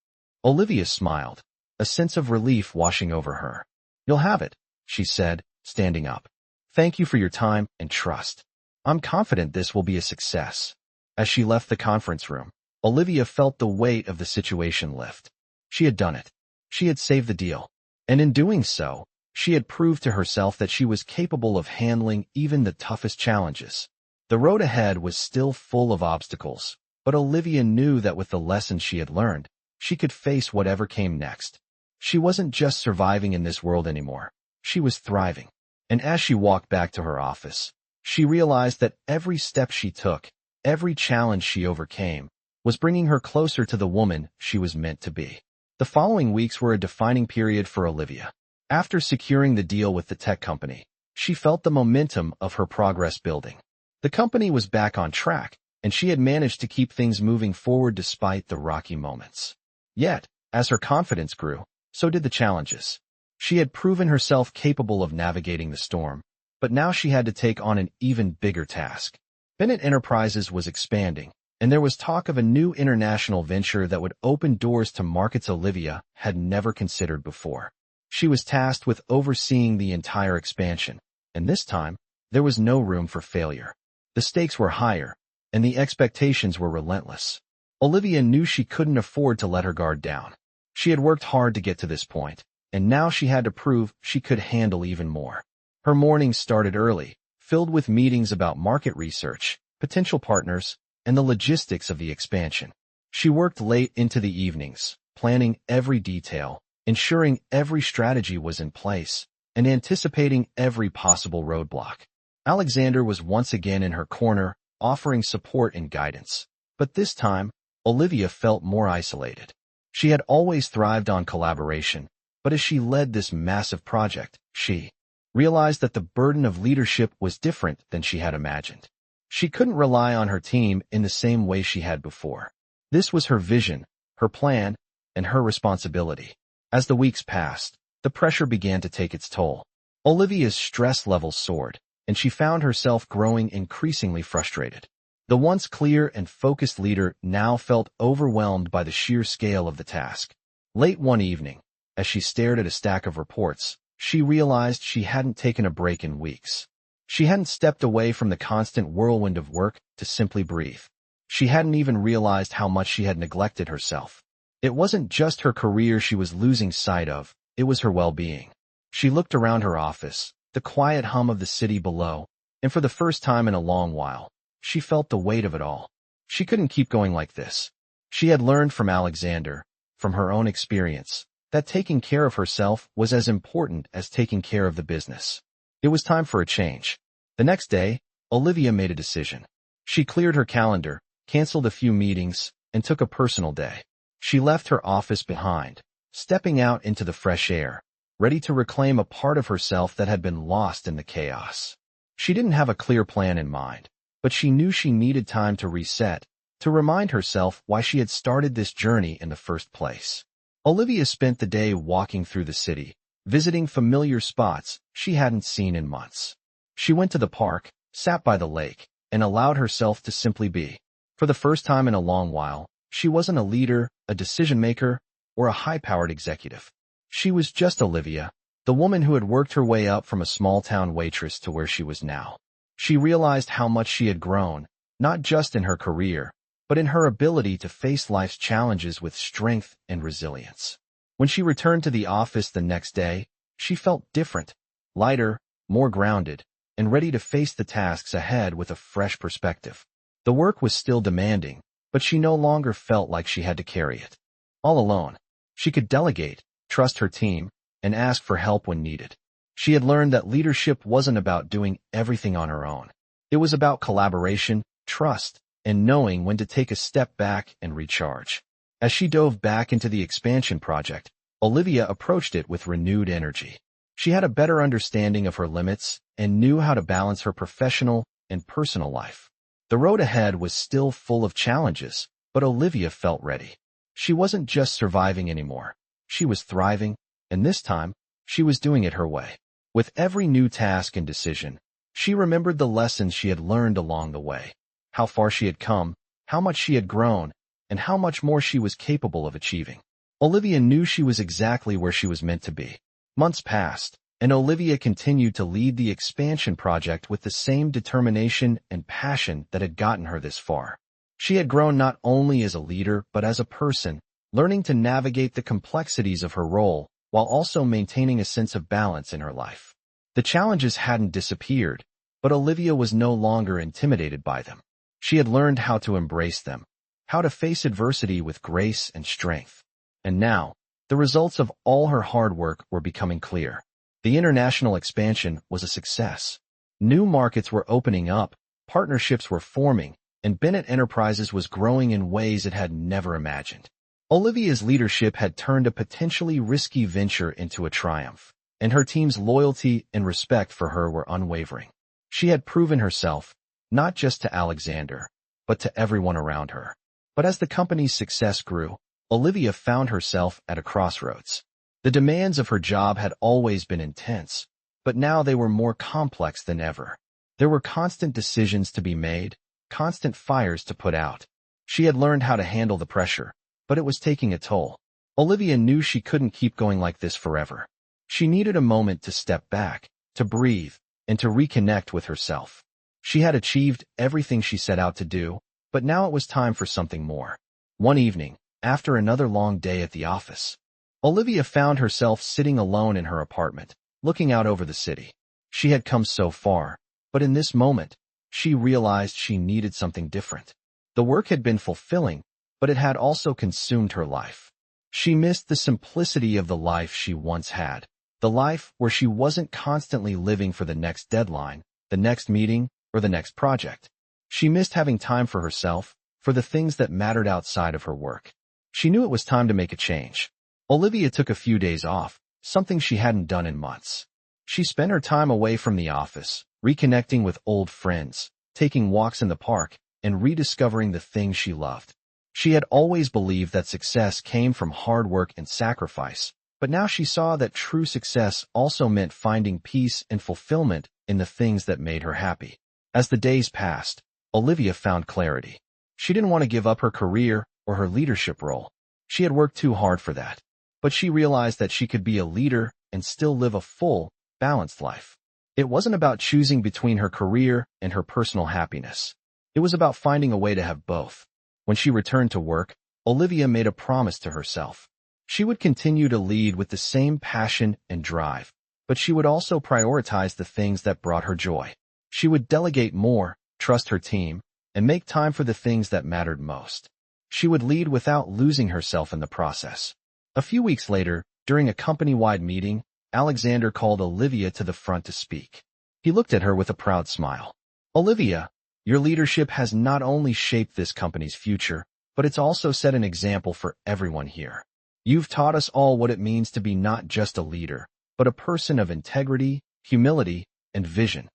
Olivia smiled, a sense of relief washing over her. You'll have it, she said, standing up. Thank you for your time and trust. I'm confident this will be a success. As she left the conference room, Olivia felt the weight of the situation lift. She had done it. She had saved the deal. And in doing so, she had proved to herself that she was capable of handling even the toughest challenges. The road ahead was still full of obstacles, but Olivia knew that with the lessons she had learned, she could face whatever came next. She wasn't just surviving in this world anymore. She was thriving. And as she walked back to her office, she realized that every step she took, every challenge she overcame, was bringing her closer to the woman she was meant to be. The following weeks were a defining period for Olivia. After securing the deal with the tech company, she felt the momentum of her progress building. The company was back on track, and she had managed to keep things moving forward despite the rocky moments. Yet, as her confidence grew, so did the challenges. She had proven herself capable of navigating the storm, but now she had to take on an even bigger task. Bennett Enterprises was expanding, and there was talk of a new international venture that would open doors to markets Olivia had never considered before. She was tasked with overseeing the entire expansion, and this time, there was no room for failure. The stakes were higher, and the expectations were relentless. Olivia knew she couldn't afford to let her guard down. She had worked hard to get to this point, and now she had to prove she could handle even more. Her mornings started early, filled with meetings about market research, potential partners, and the logistics of the expansion. She worked late into the evenings, planning every detail, ensuring every strategy was in place, and anticipating every possible roadblock. Alexander was once again in her corner, offering support and guidance. But this time, Olivia felt more isolated. She had always thrived on collaboration, but as she led this massive project, she realized that the burden of leadership was different than she had imagined. She couldn't rely on her team in the same way she had before. This was her vision, her plan, and her responsibility. As the weeks passed, the pressure began to take its toll. Olivia's stress levels soared, and she found herself growing increasingly frustrated. The once clear and focused leader now felt overwhelmed by the sheer scale of the task. Late one evening, as she stared at a stack of reports, she realized she hadn't taken a break in weeks. She hadn't stepped away from the constant whirlwind of work to simply breathe. She hadn't even realized how much she had neglected herself. It wasn't just her career she was losing sight of, it was her well-being. She looked around her office, the quiet hum of the city below, and for the first time in a long while, she felt the weight of it all. She couldn't keep going like this. She had learned from Alexander, from her own experience, that taking care of herself was as important as taking care of the business. It was time for a change. The next day, Olivia made a decision. She cleared her calendar, canceled a few meetings, and took a personal day. She left her office behind, stepping out into the fresh air, ready to reclaim a part of herself that had been lost in the chaos. She didn't have a clear plan in mind, but she knew she needed time to reset, to remind herself why she had started this journey in the first place. Olivia spent the day walking through the city, visiting familiar spots she hadn't seen in months. She went to the park, sat by the lake, and allowed herself to simply be. For the first time in a long while, she wasn't a leader, a decision-maker, or a high-powered executive. She was just Olivia, the woman who had worked her way up from a small-town waitress to where she was now. She realized how much she had grown, not just in her career, but in her ability to face life's challenges with strength and resilience. When she returned to the office the next day, she felt different, lighter, more grounded, and ready to face the tasks ahead with a fresh perspective. The work was still demanding, but she no longer felt like she had to carry it all alone. She could delegate, trust her team, and ask for help when needed. She had learned that leadership wasn't about doing everything on her own. It was about collaboration, trust, and knowing when to take a step back and recharge. As she dove back into the expansion project, Olivia approached it with renewed energy. She had a better understanding of her limits and knew how to balance her professional and personal life. The road ahead was still full of challenges, but Olivia felt ready. She wasn't just surviving anymore. She was thriving, and this time, she was doing it her way. With every new task and decision, she remembered the lessons she had learned along the way, how far she had come, how much she had grown, and how much more she was capable of achieving. Olivia knew she was exactly where she was meant to be. Months passed, and Olivia continued to lead the expansion project with the same determination and passion that had gotten her this far. She had grown not only as a leader but as a person, learning to navigate the complexities of her role while also maintaining a sense of balance in her life. The challenges hadn't disappeared, but Olivia was no longer intimidated by them. She had learned how to embrace them, how to face adversity with grace and strength. And now, the results of all her hard work were becoming clear. The international expansion was a success. New markets were opening up, partnerships were forming, and Bennett Enterprises was growing in ways it had never imagined. Olivia's leadership had turned a potentially risky venture into a triumph, and her team's loyalty and respect for her were unwavering. She had proven herself, not just to Alexander, but to everyone around her. But as the company's success grew, Olivia found herself at a crossroads. The demands of her job had always been intense, but now they were more complex than ever. There were constant decisions to be made, constant fires to put out. She had learned how to handle the pressure, but it was taking a toll. Olivia knew she couldn't keep going like this forever. She needed a moment to step back, to breathe, and to reconnect with herself. She had achieved everything she set out to do, but now it was time for something more. One evening, after another long day at the office, Olivia found herself sitting alone in her apartment, looking out over the city. She had come so far, but in this moment, she realized she needed something different. The work had been fulfilling, but it had also consumed her life. She missed the simplicity of the life she once had, the life where she wasn't constantly living for the next deadline, the next meeting, or the next project. She missed having time for herself, for the things that mattered outside of her work. She knew it was time to make a change. Olivia took a few days off, something she hadn't done in months. She spent her time away from the office, reconnecting with old friends, taking walks in the park, and rediscovering the things she loved. She had always believed that success came from hard work and sacrifice, but now she saw that true success also meant finding peace and fulfillment in the things that made her happy. As the days passed, Olivia found clarity. She didn't want to give up her career or her leadership role. She had worked too hard for that. But she realized that she could be a leader and still live a full, balanced life. It wasn't about choosing between her career and her personal happiness. It was about finding a way to have both. When she returned to work, Olivia made a promise to herself. She would continue to lead with the same passion and drive, but she would also prioritize the things that brought her joy. She would delegate more, trust her team, and make time for the things that mattered most. She would lead without losing herself in the process. A few weeks later, during a company-wide meeting, Alexander called Olivia to the front to speak. He looked at her with a proud smile. "Olivia, your leadership has not only shaped this company's future, but it's also set an example for everyone here. You've taught us all what it means to be not just a leader, but a person of integrity, humility, and vision."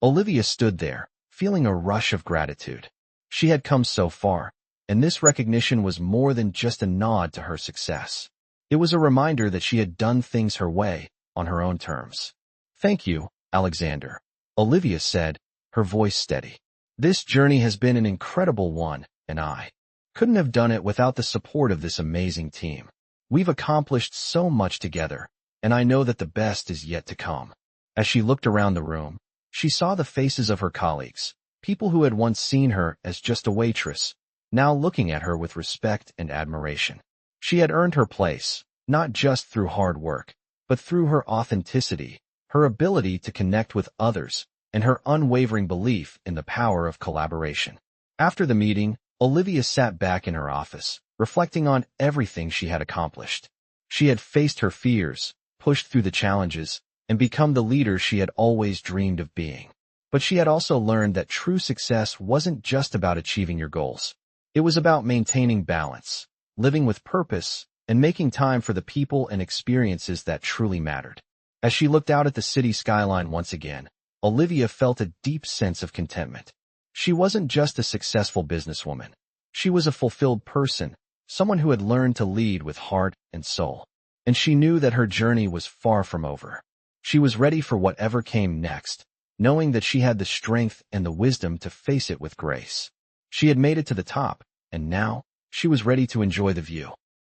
Olivia stood there, feeling a rush of gratitude. She had come so far, and this recognition was more than just a nod to her success. It was a reminder that she had done things her way, on her own terms. "Thank you, Alexander," Olivia said, her voice steady. "This journey has been an incredible one, and I couldn't have done it without the support of this amazing team. We've accomplished so much together, and I know that the best is yet to come." As she looked around the room, she saw the faces of her colleagues, people who had once seen her as just a waitress, now looking at her with respect and admiration. She had earned her place, not just through hard work, but through her authenticity, her ability to connect with others, and her unwavering belief in the power of collaboration. After the meeting, Olivia sat back in her office, reflecting on everything she had accomplished. She had faced her fears, pushed through the challenges, and become the leader she had always dreamed of being. But she had also learned that true success wasn't just about achieving your goals. It was about maintaining balance, living with purpose, and making time for the people and experiences that truly mattered. As she looked out at the city skyline once again, Olivia felt a deep sense of contentment. She wasn't just a successful businesswoman. She was a fulfilled person, someone who had learned to lead with heart and soul. And she knew that her journey was far from over. She was ready for whatever came next, knowing that she had the strength and the wisdom to face it with grace. She had made it to the top, and now, she was ready to enjoy the view.